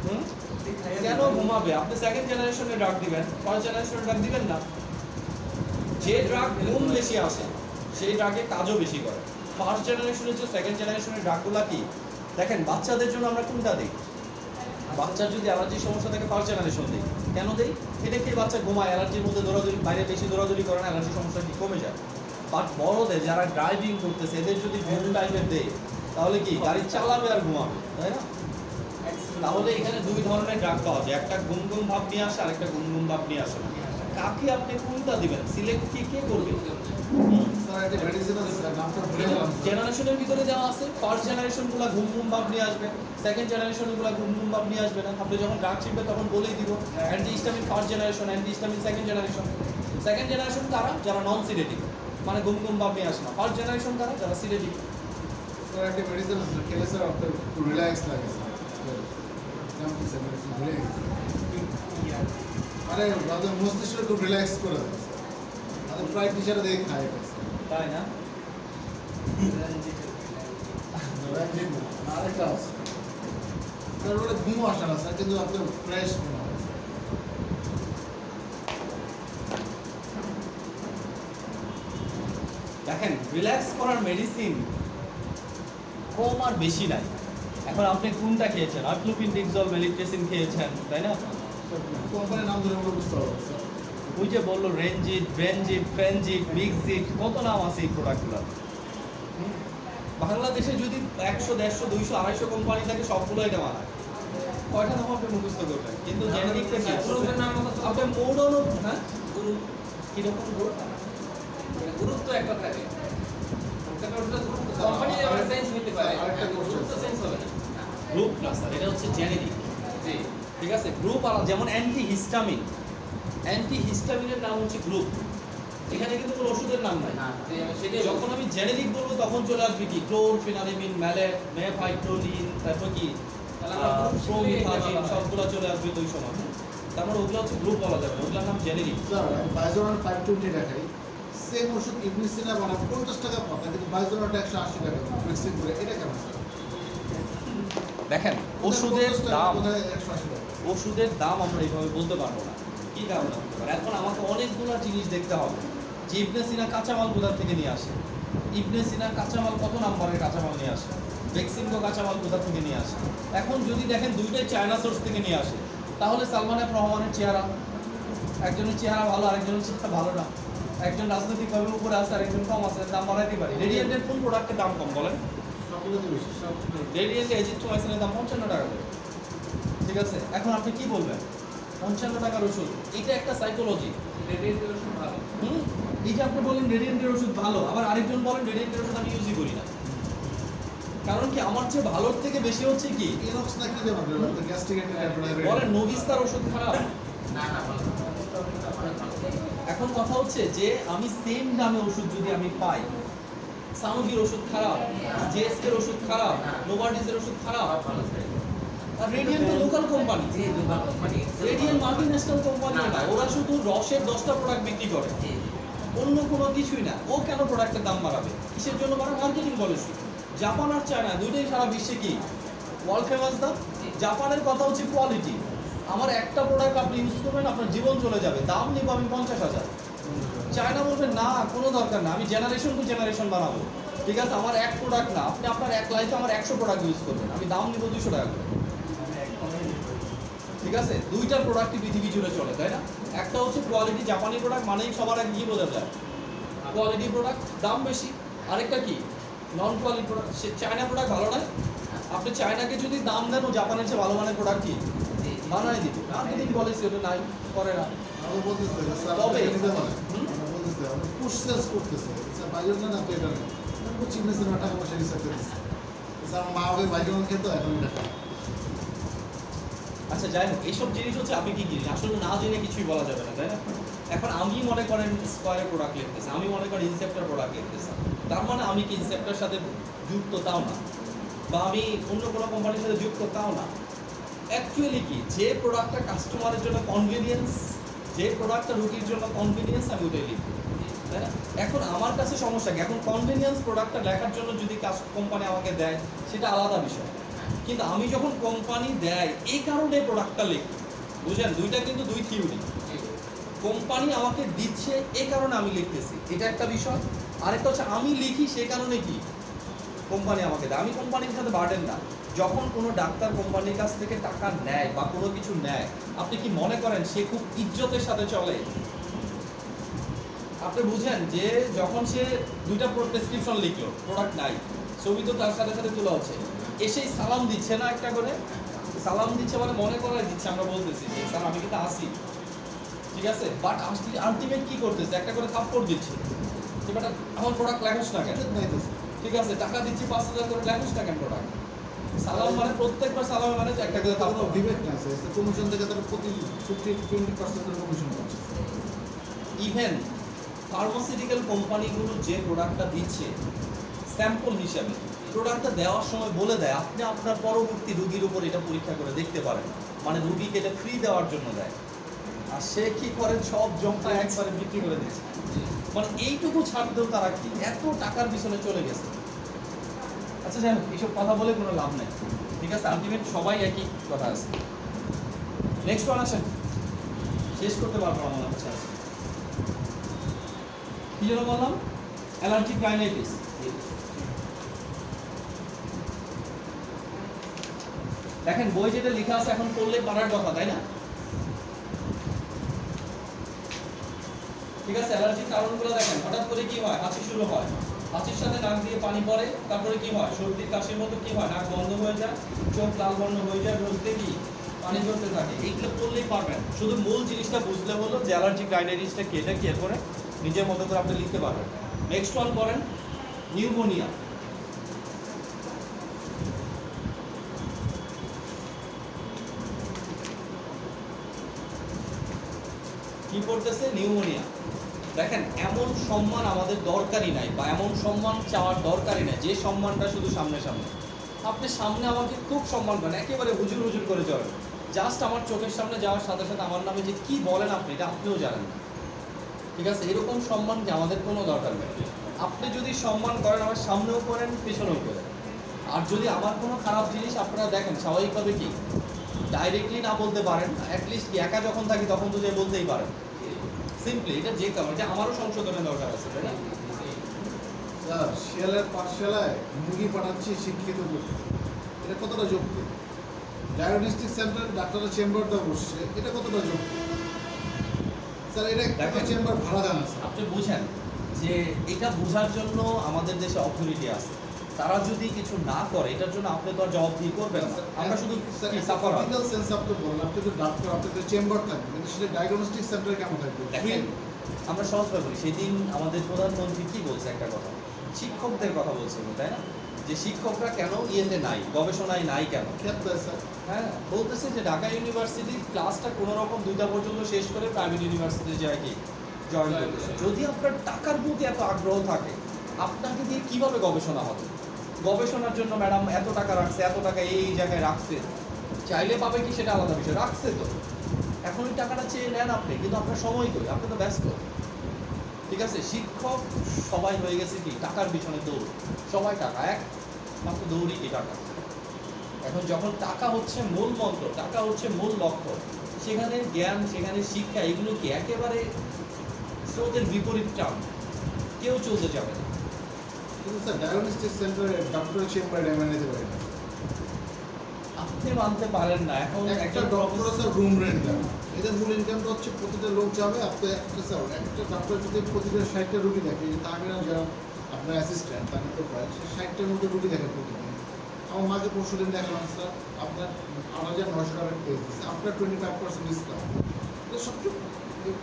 হুম? কেন ঘুমাবে? আপনি সেকেন্ড জেনারেশনের ড্রাগ দিবেন, ফার্স্ট জেনারেশনের ড্রাগ দিবেন না। যে ড্রাগ ঘুম বেশি আসে সেই ড্রাগে কাজও বেশি করে। ফার্স্ট জেনারেশনের যে সেকেন্ড জেনারেশনের ড্রাগগুলো কি দেখেন, বাচ্চাদের জন্য আমরা কোনটা দিই? বাচ্চার যদি অ্যালার্জির সমস্যা থাকে ফার্স্ট জেনারেশন দিই। কেন দিই? এটা খেয়ে বাচ্চা ঘুমায়, অ্যালার্জির মধ্যে দৌড়াদৌড়ি, বাইরে বেশি দৌড়াদৌড়ি করে না, অ্যালার্জির সমস্যা কি কমে যায়। বাট বড়দের যারা ড্রাইভিং করতেছে এদের যদি ঘুম টাইমের দেয় তাহলে কি গাড়ি চালাবে আর ঘুমাবে, তাই না? তাহলে এখানে দুই ধরনের ড্রাগ পাওয়া যায়, একটা ঘুম ঘুম ভাব নিয়ে আসে আর একটা ঘুম ঘুম ভাব নিয়ে আসে না। কাকে আপনি কোনটা দিবেন সিলেক্ট কে করবে? স্যার একটা মেডিসিন আছে স্যার, নামটা ভুলে গেলাম স্যার। জেনারেশনের ভিতরে দেওয়া আছে, ফার্স্ট জেনারেশনগুলো ঘুম ঘুম ভাব নিয়ে আসবে, সেকেন্ড জেনারেশনগুলো ঘুম ঘুম ভাব নিয়ে আসবে না। আপনি যখন ড্রাগ শিখবে তখন বলেই দিব anti histamine first generation, anti histamine second generation. Second generation কারা? যারা নন সিডেটিভ, মানে ঘুম ঘুম ভাব নিয়ে আসে না। ফার্স্ট জেনারেশন কারা? যারা সিডেটিভ। স্যার একটা মেডিসিন আছে স্যার, খেলে স্যার আপনার একটু রিল্যাক্স লাগে স্যার। নাম কি স্যার মেডিসিন ভুলে গেছি। মানে আমাদের মস্তিষ্ক একটু রিল্যাক্স করে দেয় স্যার। আমাদের প্রায় টিচারে দেখে খায় এটা স্যার। তাই না? আরেকটা আছে স্যার, ওটা ঘুম আসে না স্যার, কিন্তু আপনার ফ্রেশ মনে হয় স্যার। দেখেন রিল্যাক্স করার মেডিসিন কম আর বেশি নাই। এখন আপনি কোনটা খেয়েছেন? আর্ট্লোপিন, ডিক্সল, মেলিট্রেসিন খেয়েছেন, তাই না? কোম্পানির নাম ধরে আমরা বুঝতে পারবো স্যার। ওই যে বললো রেনজিট, ব্রেনজিট, ফ্রেনজিট, মিক্সজিট, কত নাম আছে এই প্রোডাক্টগুলোর। বাংলাদেশে যদি 100, 150, 200, 250 কোম্পানি থাকে সবগুলো এটা বানায়, কয়টা নাম আপনি মুখস্থ করবেন? কিন্তু জেনেরিকটা কি? গ্রুপের নাম মতো আপনি মোডনও, হ্যাঁ গ্রুপ, কিরকম গ্রুপ? গ্রুপ তো একটা থাকে। কোম্পানি আবার চেঞ্জ হতে পারে, আরেকটা question, গ্রুপ তো চেঞ্জ হবে না। গ্রুপ না স্যার, এটা হচ্ছে জেনেরিক। জি, ঠিক আছে, গ্রুপ আলাদা। যেমন অ্যান্টি হিস্টামিন, অ্যান্টি হিস্টামিনের নাম হচ্ছে গ্রুপ, এখানে কিন্তু কোনো ওষুধের নাম নাই। না, জি, আমি সেটাই যখন আমি জেনেরিক বলবো তখন চলে আসবে কি ক্লোরফেনালিমিন, মেফাইট্রোলিন, তারপর কি তাহলে আমরা group শিখলে এটা প্রোমিথাজিন, বলা হয়। সবগুলো চলে আসবে ওই সময়। তারপর ওগুলো হচ্ছে গ্রুপ বলা যাবে না, ওগুলোর নাম জেনেরিক। স্যার আমি বাইজোনার 520 দেখাই, সেম ওষুধ ইবনিসিনা বানাবো 50 টাকা পাতা, কিন্তু বাইজোনারটা 180 টাকা মিক্সিং করে, এটা কেমন স্যার? দেখেন ওষুধের 50 টাকা দাম, কোথায় 180 টাকা? ওষুধের দাম আমরা এইভাবে বলতে পারবো না, কি কারণে হতে পারে। এখন আমাকে অনেকগুলো জিনিস দেখতে হবে যে ইবনে সিনা কাঁচামাল কোথা থেকে নিয়ে আসে, ইবনে সিনা কাঁচামাল কত নাম্বারের কাঁচামাল নিয়ে আসে, বেক্সিমকো কাঁচামাল কোথা থেকে নিয়ে আসে। এখন যদি দেখেন দুইটাই চায়না সোর্স থেকে নিয়ে আসে, তাহলে সালমান এফ রহমানের চেহারা, একজনের চেহারা ভালো আরেকজনের চেহারা ভালো না, একজন রাজনৈতিকভাবে উপরে আছে আরেকজন কম আছে, দাম বাড়াইতে পারি। রেডিয়েন্টের কোন প্রোডাক্টের দাম কম বলেন? সবগুলোতে বেশি সব। রেডিয়েন্টে এজিথ্রোমাইসিনের দাম 55 টাকা করে, ঠিক আছে? এখন আপনি কি বলবেন 55 টাকার ওষুধ? এটা একটা সাইকোলজি। রেডিয়েন্টের ওষুধ ভালো। এই যে আপনি বলেন রেডিয়েন্টের ওষুধ ভালো, আবার আরেকজন বলেন রেডিয়েন্টের ওষুধ আমি ইউজই করি না। কারণ কি আমার চেয়ে ভালোর থেকে বেশি হচ্ছে কি ইনক্স না কি যেন আপনার গ্যাস্ট্রিক অ্যাটাক বলেন নবিস্তার ওষুধ খারাপ। না না, ভালো। অনেক ভালো। এখন কথা হচ্ছে যে আমি সেম দামে ওষুধ যদি আমি পাই, সানোভির ওষুধ খারাপ, জেএসকের ওষুধ খারাপ, নোভার্টিসের ওষুধ খারাপ, সব ভালো স্যার। আর রেডিয়েন্ট তো লোকাল কোম্পানি। জি, local company. Radiant multinational company না, ওরা শুধু রসের 10টা প্রোডাক্ট বিক্রি করে, জি, অন্য কোনো কিছুই না। ও কেন প্রোডাক্টের দাম বাড়াবে? কিসের জন্য বাড়াবে? Marketing policy. জাপান আর চায়না দুইটাই সারা বিশ্বে কি ওয়ার্ল্ড ফেমাস দাম। জাপানের কথা হচ্ছে কোয়ালিটি। আমার একটা প্রোডাক্ট আপনি ইউজ করবেন আপনার জীবন চলে যাবে, দাম নিব আমি 50,000। চায়না বলবেন না কোনো দরকার না, আমি জেনারেশন টু জেনারেশন বানাবো, ঠিক আছে? আমার এক প্রোডাক্ট না, আপনি আপনার এক লাইফে আমার 100 প্রোডাক্ট ইউজ করবেন, আমি দাম নিব 200 টাকা করে, ঠিক আছে? দুইটা প্রোডাক্টই পৃথিবী জুড়ে চলে, তাই না? একটা হচ্ছে কোয়ালিটি, জাপানি প্রোডাক্ট মানেই সবার আগে কি বোঝা যায় কোয়ালিটি প্রোডাক্ট, দাম বেশি। আরেকটা কি নন কোয়ালিটি প্রোডাক্ট। সে চায়না প্রোডাক্ট ভালো নয়, আপনি চায়নাকে যদি দাম দেন ও জাপানের চেয়ে ভালো মানের প্রোডাক্ট কি জি, বানায় দিবে। মার্কেটিং পলিসি ওটা নাই, করে না। আমরা বলতেছে স্যার তবে- এটা নিতে পারে। হুম? আমরা বলতেছে আমরা পুশ সেলস করতেছে স্যার, বাইজোনার না তো এটা না, পুশ ইবনিসিনা টাকা পয়সা রিসার্চ করতেছে স্যার। মা আগে বাইজোনার খেতো, এখন এটা খায়। আচ্ছা যাই হোক, এইসব জিনিস হচ্ছে আবেগিক জিনিস, আসলে না জেনে কিছুই বলা যাবে না, তাই না? এখন আমি মনে করেন স্কোয়ারের প্রোডাক্ট লিখতেছি, আমি মনে করেন ইনসেপ্টার প্রোডাক্ট লিখতেছি, তার মানে আমি কি ইনসেপ্টার সাথে যুক্ত তাও না, বা আমি অন্য কোনো কোম্পানির সাথে যুক্ত তাও না। অ্যাকচুয়ালি কি, যে প্রোডাক্টটা কাস্টমারের জন্য কনভিনিয়েন্স, যে প্রোডাক্টটা রুগীর জন্য কনভিনিয়েন্স, আমি ওটাই লিখি, তাই না? এখন আমার কাছে সমস্যা কি, এখন কনভিনিয়েন্স প্রোডাক্টটা লেখার জন্য যদি কোম্পানি আমাকে দেয় সেটা আলাদা বিষয়, কিন্তু আমি যখন কোম্পানি দেয় এই কারণে প্রোডাক্টটা লিখি, বুঝলেন? দুইটা কিন্তু দুই থিওরি। কোম্পানি আমাকে দিচ্ছে এই কারণে আমি লিখতেছি, এটা একটা বিষয়। আরেকটা হচ্ছে আমি লিখি সেই কারণে কি কোম্পানি আমাকে দেয়, আমি কোম্পানির সাথে বার্ডেন না। যখন কোনো ডাক্তার কোম্পানির কাছ থেকে টাকা নেয় বা কোনো কিছু নেয়, আপনি কি মনে করেন সে খুব ইজ্জতের সাথে চলে? আপনি বুঝেন যে যখন সে দুইটা প্রেসক্রিপশন লিখলো, প্রোডাক্ট নাই, ছবি তো তার সাথে সাথে তোলা হচ্ছে, এসেই সালাম দিচ্ছে না, একটা করে সালাম দিচ্ছে, মানে মনে করাই দিচ্ছে, আমরা বলতেছি যে স্যার আমি কিন্তু আসি, ঠিক আছে, বাট আলটিমেট কি করতেছে, একটা করে থাপ্পড় দিচ্ছে, এবার আমার প্রোডাক্ট লেখাস না কেন, ইজ্জত নাই তো স্যার। ঠিক আছে, টাকা দিচ্ছি 5,000 করে, লেখাস না কেন প্রোডাক্ট? সালাম মানে প্রত্যেকবার সালাম মানে একটা করে কোনো থাপ্পড়। বিবেক নাই স্যার, কমিশন থেকে তারা প্রতি 50-20% কমিশন পাচ্ছে। ইভেন ফার্মাসিউটিক্যাল কোম্পানিগুলো যে প্রোডাক্টটা দিচ্ছে স্যাম্পল হিসাবে, প্রোডাক্টটা দেওয়ার সময় বলে দেয় আপনি আপনার পরবর্তী রুগীর উপর এটা পরীক্ষা করে দেখতে পারেন, মানে রুগীকে এটা ফ্রি দেওয়ার জন্য দেয়, আর সে কি করে সব জমটা একবারে বিক্রি করে দিচ্ছে। মানে এইটুকু ছাড়তেও তারা কি এত টাকার পিছনে চলে গেছে। আচ্ছা যাই হোক, এইসব কথা বলে কোনো লাভ নেই, ঠিক আছে, আলটিমেট সবাই একই কথা আছে। নেক্সট ওয়ান আসেন, শেষ করতে পারবো আমার মনে হচ্ছে আজকে। কি জন্য বললাম? Allergic rhinitis. দেখেন বই যেটা লেখা আছে এখন পড়লে পারার কথা, তাই না? ঠিক আছে, অ্যালার্জির কারণগুলো দেখেন, হঠাৎ করে কি হয়, হাঁচি শুরু হয়, হাঁচির সাথে নাক দিয়ে পানি পড়ে, তারপরে কি হয়, সর্দির কাশির মতো কি হয়, নাক বন্ধ হয়ে যায়, চোখ লাল বর্ণ হয়ে যায়, রোদে কি পানি ঝরতে থাকে, এইগুলো পড়লেই পারবেন। শুধু মূল জিনিসটা বুঝলে হলো যে অ্যালার্জিক রাইনাইটিসটা কি, এটা কি করে নিজের মতো করে আপনি লিখতে পারবেন। নেক্সট ওয়ান করেন, নিউমোনিয়া। কি পড়তেছে? নিউমোনিয়া। দেখেন এমন সম্মান আমাদের দরকারই নাই, বা এমন সম্মান চাওয়ার দরকারই নাই যে সম্মানটা শুধু সামনে সামনে। আপনি সামনে আমাকে খুব সম্মান করেন, একেবারে হুজুর হুজুর করে যাবেন, জাস্ট আমার চোখের সামনে যাওয়ার সাথে সাথে আমার নামে যে কি বলেন আপনি, এটা আপনিও জানেন না, ঠিক আছে? এরকম সম্মান কি আমাদের কোনো দরকার নেই। আপনি যদি সম্মান করেন আমার সামনেও করেন, পেছনেও করেন। আর যদি আমার কোনো খারাপ জিনিস আপনারা দেখেন, স্বাভাবিকভাবে কি ডাইরেক্টলি না বলতে পারেন, অ্যাটলিস্ট কি একা যখন থাকি তখন তো যে বলতেই পারেন, সিম্পলি। এটা যে কারণ, এটা আমারও সংশোধনের দরকার আছে, তাই না? স্যার শিয়ালের পাঠশালায় মুরগি পাঠাচ্ছি শিক্ষিত করতে, এটা কতটা যোগ্য? ডায়াগনস্টিক সেন্টার ডাক্তারের চেম্বারটা বসছে, এটা কতটা যোগ্য? স্যার এটা একটা দেখেন, চেম্বার ভাড়া দেন স্যার। আপনি বুঝেন যে এটা বোঝার জন্য আমাদের দেশে অথরিটি আছে, তারা যদি কিছু না করে এটার জন্য আপনি তো আর জবাবদিহি করবেন না, আমরা শুধু সাফার হয়। ফিজিক্যাল সেন্স আপনি বলেন, আপনি তো ডাক্তার, আপনার তো চেম্বার থাকবে, কিন্তু সেটা ডায়াগনস্টিক সেন্টারে কেমন থাকবে? দেখেন আমরা সহজভাবে বলি, সেদিন আমাদের প্রধানমন্ত্রী কি বলছে একটা কথা, শিক্ষকদের কথা বলছে, তাই না? যে শিক্ষকরা কেন ইয়েতে নাই, গবেষণায় নাই কেন? খেয়াল দেয় স্যার। হ্যাঁ, বলতেছে যে ঢাকা ইউনিভার্সিটির ক্লাসটা কোনো রকম 2টা পর্যন্ত শেষ করে প্রাইভেট ইউনিভার্সিটি যায় কি জয়েন করতেছে। যদি আপনার টাকার প্রতি এত আগ্রহ থাকে, আপনাকে দিয়ে কিভাবে গবেষণা হবে? গবেষণার জন্য ম্যাডাম এত টাকা রাখছে, এত টাকা এই জায়গায় রাখছে, চাইলে পাবে কি সেটা আলাদা বিষয়, রাখছে তো, এখন ওই টাকাটা চেয়ে নেন আপনি, কিন্তু আপনার সময় কই, আপনি তো ব্যস্ত, ঠিক আছে? শিক্ষক সবাই হয়ে গেছে কি টাকার পিছনে দৌড়, সবাই টাকা, এক মাত্র দৌড়ই কি টাকা। এখন যখন টাকা হচ্ছে মূল মন্ত্র, টাকা হচ্ছে মূল লক্ষ্য, সেখানে জ্ঞান, সেখানে শিক্ষা, এগুলো কি একেবারে স্রোতের বিপরীত টান, কেউ চলতে যাবে না। কিন্তু স্যার ডায়াগনস্টিক সেন্টারে ডক্টরের চেম্বারে এমএন নিতে পারে না। আপনি মানতে পারেন না, এখন একটা ডক্টর স্যার রুম রেন্ট দেয়, এদের মূল ইনকামটা হচ্ছে প্রতিটা লোক যাবে, আপনি একটা স্যার একটা ডক্টর যদি প্রতিটা 60টা রুগী দেখে, তাহলে যারা আপনার অ্যাসিস্ট্যান্ট তাকে তো পায়, সে 60টার মধ্যে রুগী দেখে প্রতিদিন। আমার মাকে পরশু দিন দেখলাম স্যার, আপনার 8,900 টাকার টেস্ট দিচ্ছে, আপনার 25% ডিসকাউন্ট। এটা সবচেয়ে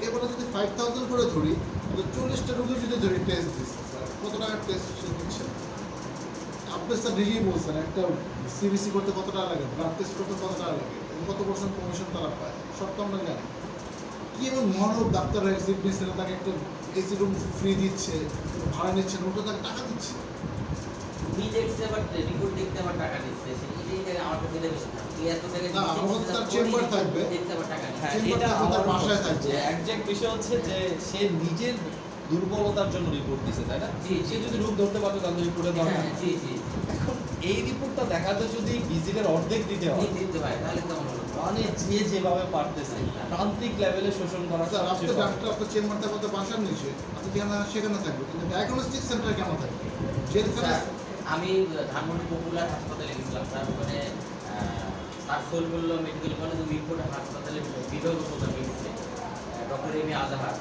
এবারে যদি 5,000 করে ধরি, তাহলে 40টা রুগী যদি ধরি টেস্ট দিচ্ছে স্যার, কত টাকার টেস্ট সে দিচ্ছে? আপনি আপনি স্যার নিজেই বলছেন একটা সিবিসি করতে কত টাকা লাগে, ব্লাড টেস্ট করতে কত টাকা লাগে, কত পার্সেন্ট কমিশন তারা পায়, সব তো আমরা জানি। কি এমন মহানব ডাক্তাররা এক্সিট নিচ্ছে না, তাকে একটা এসি রুম ফ্রি দিচ্ছে, ভাড়া নিচ্ছে না, উল্টো তাকে টাকা দিচ্ছে। উনি দেখছে আবার রিপোর্ট দেখতে আবার টাকা দিচ্ছে, এটাই আমার কাছে এটা বেশি খারাপ। তুই এত টাকা না, আমার মতে তার চেম্বার থাকবে। দেখতে আবার টাকা নিচ্ছে। হ্যাঁ, চেম্বার এটা থাকবে, তার আমার বাসায় থাকবে। একজ্যাক্ট বিষয় হচ্ছে যে সে নিজের দুর্বলতার জন্য রিপোর্ট দিছে, তাই না? জি, সে জি। যদি রোগ ধরতে পারতো তাহলে রিপোর্টের দরকার হ্যাঁ, নেই। জি জি এখন এই রিপোর্টটা দেখাতে যদি ভিজিটের অর্ধেক দিতে হয়, দিতে হয় তাহলে কেমন হলো? মানে যে যেভাবে পারতেছে প্রান্তিক লেভেলে শোষণ করা স্যার আপনি সবচেয়ে বড়। ডাক্তার, আপনার চেম্বার থাকবে তো বাসার নিচে, আপনি যেখানে সেখানে থাকবে, কিন্তু ডায়াগনস্টিক সেন্টার কেন থাকবে? যেখানে স্যার, আমি ধানমন্ডি পপুলার হাসপাতালে গেছিলাম, স্যার ওখানে স্যার সলিমুল্লাহ মেডিকেল কলেজ ও মিরপুর হাসপাতালে বিভাগ প্রধান হয়েছে ডক্টর এম এ আজাহার।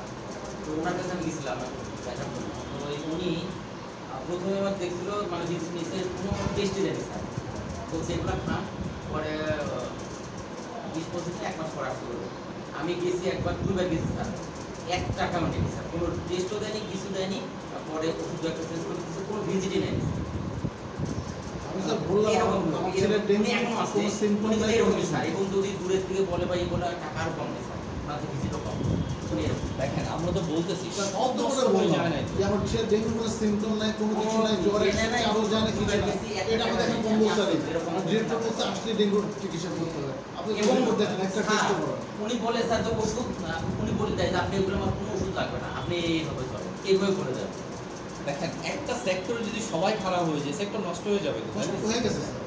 তো ওনার কাছে আমি গেছিলাম দেখার জন্য। তো উনি প্রথমে আমার দেখছিল মানে নিচে কোনো টেস্টই দেয়নি স্যার। তো সেগুলো খান, পরে 20-25 দিন 1 মাস পর আসতে বলবে। আমি গেছি একবার দুইবার গেছি স্যার, 1 টাকাও নেই স্যার, কোনো টেস্টও দেয়নি, কিছু দেয়নি। তারপরে ওষুধ একটা চেঞ্জ করে দিচ্ছে, কোনো ভিজিটই নেয়নি। আমি স্যার বললাম আমার ছেলের ডেঙ্গু কোনো সিম্পটম নাই, কোনো কিছু স্যার, নাই। এবং যদি দূরের থেকে বলে বা এই বলে টাকার কম নেই স্যার, মাত্র ভিজিটও কম শুনি এরকম। দেখেন আমরা তো বলতেছি স্যার, সব অত নষ্ট করে হয়ে বললাম যায় নাই। যে আমার ছেলের ডেঙ্গু কোনো সিম্পটম নাই, কোনো কিছু নাই, জ্বর এটা নাই, চালও যায় না, কিছু নাই। এটা আমি দেখেন কম্পালসারি। এরকম ডিরেক্টর বলছে আসলে ডেঙ্গুর চিকিৎসা করতে হবে। আপনি এবং রিপোর্ট দেখেন, একটা টেস্ট স্যার, করেন। উনি বলে স্যার যে ওষুধ উনি বলে দেয় যে আপনি এগুলো আমার কোনো ওষুধ লাগবে না, আপনি এইভাবে চলেন, এইভাবে করে দেন। দেখেন একটা সেক্টরে যদি সবাই খারাপ হয়ে যায় সেক্টর নষ্ট হয়ে যাবে তো, তাই না? নষ্ট হয়ে গেছে স্যার।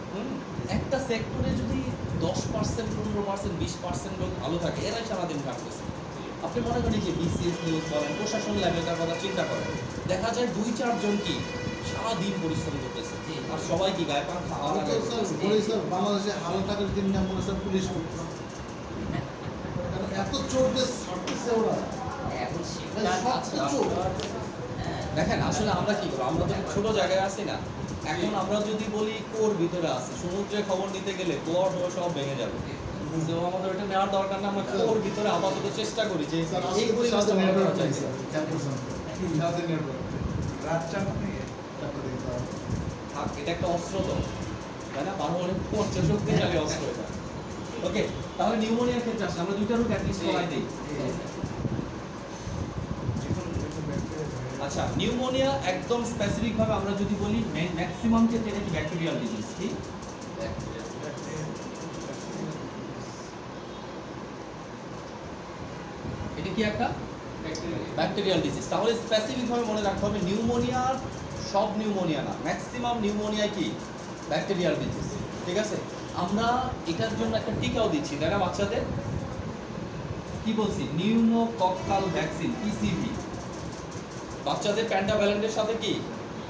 একটা সেক্টরে যদি 10%, 15%, 20% লোক ভালো থাকে, এরাই সারাদিন কাটতেছে। আপনি মনে করেন যে বিসিএস নিউজ বলেন, প্রশাসন লেভেলটার কথা চিন্তা করেন, দেখা যায় 2-4 জন কি সারাদিন পরিশ্রম করতেছে, আর সবাই কি গায়ে পান খাওয়া আমি তো লাগায় স্যার বলি স্যার, বাংলাদেশে হাল টাকার দিন নাম বলে স্যার পুলিশ করতেছে। কারণ এত চোর দিয়ে ছাড়তেছে ওরা। এখন মানে সব কিছু। দেখেন আসলে আমরা কি করবো, আমরা তো ছোট জায়গায় আছি না। এখন আমরা যদি বলি কুয়োর ভিতরে আছে, সমুদ্রে খবর নিতে গেলে কুয়া টুয়া সব ভেঙে যাবে। তো আমাদের এটা নেওয়ার দরকার না, আমরা কুয়োর ভিতরে আপাতত চেষ্টা করি যে স্যার এই আজকে পরিবেশটা সাথে ভালো নেটওয়ার্ক করা নেই যায়। স্যার, খেয়াল করছেন তো? সাথে নেটওয়ার্ক রাত 4টা থেকে চাপটা দেখতে হবে। থাক, এটা একটা অস্ত্র তো, তাই না? বারবার পড়ছে শক্তিশালী অস্ত্র এটা। ওকে, তাহলে নিউমোনিয়ার ক্ষেত্রে আসলে আমরা দুইটা রোগ অ্যাটলিস্ট করাই দিই। আচ্ছা, নিউমোনিয়া একদম স্পেসিফিক ভাবে আমরা যদি বলি ম্যাক্সিমাম ক্ষেত্রে এটা কি ব্যাকটেরিয়াল ডিজিজ, কি? এটা কি একটা ব্যাকটেরিয়াল ডিজিজ। তাহলে স্পেসিফিক ভাবে মনে রাখতে হবে নিউমোনিয়ার সব নিউমোনিয়া না, ম্যাক্সিমাম নিউমোনিয়া কি ব্যাকটেরিয়াল ডিজিজ। ঠিক আছে, আমরা এটার জন্য একটা টিকাও দিচ্ছি, তাই না? বাচ্চাদের কি বলছি, নিউমোকক্কাল ভ্যাকসিন, পিসিভি। বাচ্চাদের প্যান্টাভ্যালেন্টের সাথে কি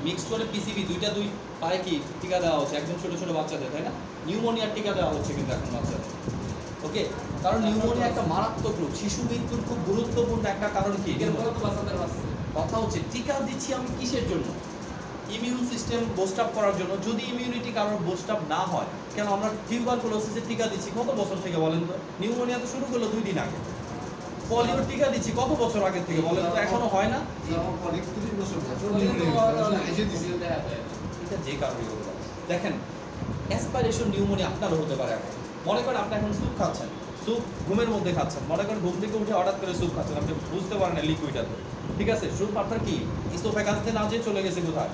মিক্সড করে পিসিভি দুই পায়ে কি টিকা দেওয়া হচ্ছে একদম ছোট ছোট বাচ্চাদের, তাই না? নিউমোনিয়ার টিকা দেওয়া হচ্ছে কিন্তু এখন বাচ্চাদের। ওকে, কারণ নিউমোনিয়া একটা মারাত্মক রোগ, শিশু মৃত্যুর খুব গুরুত্বপূর্ণ একটা কারণ কি কথা হচ্ছে টিকা দিচ্ছি আমি কিসের জন্য? ইমিউন সিস্টেম বুস্ট আপ করার জন্য। যদি ইমিউনিটি কারোর বুস্ট আপ না হয়, কেন আমরা টিউবারকুলোসিসের টিকা দিচ্ছি কত বছর থেকে বলেন তো? নিউমোনিয়া তো শুরু করলো 2 দিন আগে। পলিওর টিকা দিচ্ছি কত বছর আগে থেকে বলেন তো? এখনো হয় না? স্যার আমার 31 বছর বয়স, ওর নিউমোনিয়া আসলে হাসি দিছি। এটা যে কারণে হতে পারে। দেখেন অ্যাসপাইরেশন নিউমোনিয়া আপনারও হতে পারে। এখন মনে করেন আপনি এখন স্যুপ খাচ্ছেন, স্যুপ ঘুমের মধ্যে খাচ্ছেন, মনে করেন ঘুম থেকে উঠে হঠাৎ করে স্যুপ খাচ্ছেন, আপনি বুঝতে পারেন না লিকুইড আছে, ঠিক আছে? স্যুপ আপনার কি ইসোফেগাস দিয়ে না যেয়ে চলে গেছে কোথায়?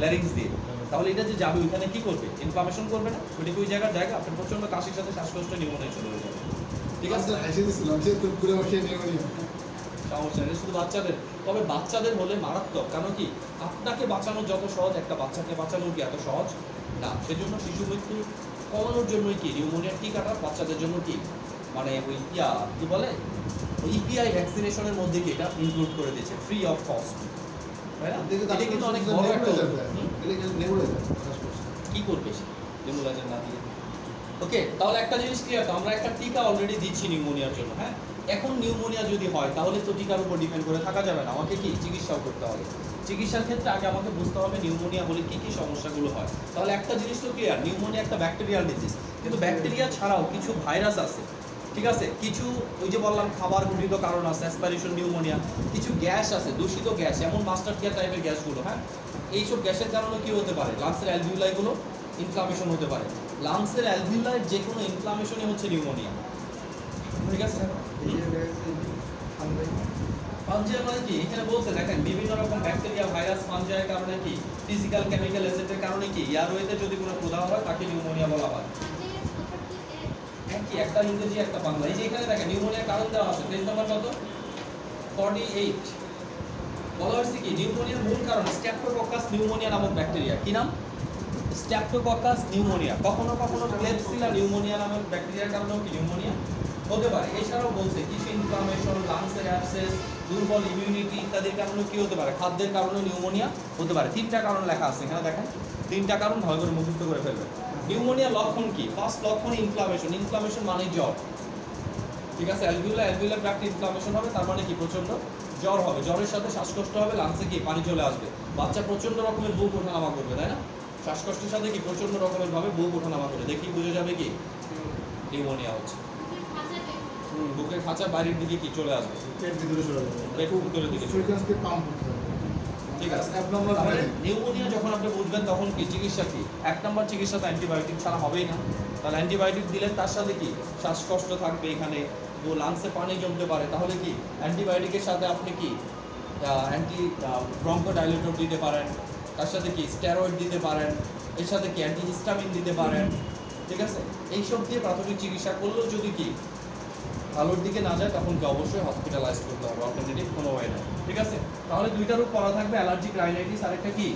ল্যারিংস দিয়ে। তাহলে এটা যে যাবে ওইখানে কি করবে? ইনফ্লামেশন করবে না? ওইটা ওই জায়গা আপনার প্রচন্ড কাশির সাথে শ্বাসকষ্ট নিউমোনিয়া শুরু হয়ে যাবে। ঠিক আছে, স্যার হাসি দিছিলাম, সে তো ঘুরে বসে নিউমোনিয়া। সমস্যা নেই, শুধু বাচ্চাদের। তবে বাচ্চাদের হলে মারাত্মক, কারণ কি আপনাকে বাঁচানো যত সহজ, একটা বাচ্চাকে বাঁচানো কি এত সহজ না। সেজন্য শিশু মৃত্যু কমানোর জন্যই কি নিউমোনিয়ার টিকাটা বাচ্চাদের জন্য কি মানে ওই কি বলে ওই ইপিআই ভ্যাকসিনেশনের মধ্যে কি এটা ইনক্লুড করে দিয়েছে ফ্রি অফ কস্ট, তাই না? দেখে তো এটা কিন্তু অনেক আসলে বড় একটা নেবুলাইজার দেয়। হুম? এটা কিন্তু নেবুলাইজার, শ্বাসকষ্ট। কি করবে সে নেবুলাইজার না দিয়ে? ওকে, তাহলে একটা জিনিস ক্লিয়ার তো, আমরা একটা টিকা অলরেডি দিচ্ছি নিউমোনিয়ার জন্য। হ্যাঁ, এখন নিউমোনিয়া যদি হয় তাহলে তো টিকার উপর ডিপেন্ড করে থাকা যাবে না, আমাকে কি চিকিৎসাও করতে হবে। চিকিৎসার ক্ষেত্রে আগে আমাকে বুঝতে হবে নিউমোনিয়া হলে কি কি সমস্যাগুলো হয়। তাহলে একটা জিনিস তো ক্লিয়ার, নিউমোনিয়া একটা ব্যাকটেরিয়াল ডিজিজ, কিন্তু ব্যাকটেরিয়া ছাড়াও কিছু ভাইরাস আছে, ঠিক আছে? কিছু ওই যে বললাম খাবার ঘটিত কারণ আছে অ্যাসপাইরেশন নিউমোনিয়া, কিছু গ্যাস আছে, দূষিত গ্যাস, এমন মাস্টার কেয়ার টাইপের গ্যাসগুলো, হ্যাঁ এইসব গ্যাসের কারণে কি হতে পারে? লাংসের অ্যালভিউলাইগুলো ইনফ্লামেশন হতে পারে। লাংসের অ্যালভিউলার যে কোনো ইনফ্লামেশনই হচ্ছে নিউমোনিয়া। ঠিক আছে? ফানজাই মানে কি? এখানে বলছে দেখেন বিভিন্ন রকম ব্যাকটেরিয়া, ভাইরাস, ফানজাইয়ের কারণে কি ফিজিক্যাল কেমিক্যাল এসেটের কারণে কি এয়ারওয়েতে যদি কোনো প্রদাহ হয় তাকে নিউমোনিয়া বলা হয়। একই, একটা ইংরেজি একটা বাংলা। এই যে এখানে দেখেন নিউমোনিয়ার কারণ দেওয়া আছে, পেজ নাম্বার কত? 48। বলা হয়েছে কি নিউমোনিয়ার মূল কারণ স্ট্রেপ্টোককাস নিউমোনিয়া নামক ব্যাকটেরিয়া। কি নাম? Streptococcus pneumonia. কখনো কখনো ক্লেবসিলা নিউমোনিয়া নামক ব্যাকটেরিয়ার কারণেও কি নিউমোনিয়া হতে পারে। এছাড়াও বলছে কিছু ইনফ্লামেশন, লাংসের অ্যাবসেস, দুর্বল ইমিউনিটি ইত্যাদির কারণে কি হতে পারে? খাদ্যের কারণে নিউমোনিয়া হতে পারে। 3টা কারণ লেখা আছে এখানে দেখেন, 3টা কারণ ভালো করে মুখস্থ করে ফেলবেন। নিউমোনিয়ার লক্ষণ কি? ফার্স্ট লক্ষণ ইনফ্লামেশন। ইনফ্লামেশন মানে জ্বর। ঠিক আছে? অ্যালভিউলার ট্র্যাক্ট ইনফ্লামেশন হবে, তার মানে কি প্রচন্ড জ্বর হবে। জ্বরের সাথে শ্বাসকষ্ট হবে, লাংসে কি পানি চলে আসবে। বাচ্চা প্রচন্ড রকমের বুক ওঠানামা করবে, তাই না? শ্বাসকষ্টের সাথে কি প্রচন্ড রকমের ভাবে বুক ওঠানামা করে, দেখি বুঝে যাবে কি নিউমোনিয়া হচ্ছে। বুকের খাঁচা বাইরের দিকে কি চলে আসবে, পেট ভিতরে চলে যাবে, পেট ভিতরের দিকে চলে ফ্রিকোয়েন্সি পাম্প করতে হবে। ঠিক আছে? অ্যাবনর্মাল তাহলে নিউমোনিয়া যখন আপনি বুঝবেন তখন কি চিকিৎসা কি? 1 নম্বর চিকিৎসা তো অ্যান্টিবায়োটিক ছাড়া হবেই না। তাহলে অ্যান্টিবায়োটিক দিলে তার সাথে কি শ্বাসকষ্ট থাকবে, এখানে লাংসে পানি জমতে পারে, তাহলে কি অ্যান্টিবায়োটিকের সাথে আপনি কি ব্রঙ্কোডাইলেটর দিতে পারেন, তার সাথে কি স্টেরয়েড দিতে পারেন, এর সাথে কি অ্যান্টিহিস্টামিন দিতে পারেন। ঠিক আছে? এইসব দিয়ে প্রাথমিক চিকিৎসা করলেও যদি কি ভালোর দিকে না যায় তখন কি অবশ্যই হসপিটালাইজ করতে হবে, অল্টারনেটিভ কোনো ওয়ে নেই। ঠিক আছে? তাহলে 2টা রোগ পড়া থাকবে, অ্যালার্জিক রাইনাইটিস আর একটা কি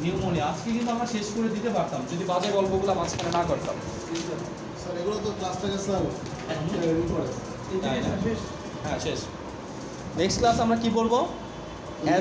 নিউমোনিয়া। আজকে কিন্তু আমরা শেষ করে দিতে পারতাম যদি বাজে গল্পগুলো মাঝখানে না করতাম। স্যার এগুলো তো ক্লাসটাকে স্যার করে হ্যাঁ শেষ। নেক্সট ক্লাস আমরা কি বলবো? অ্যাজ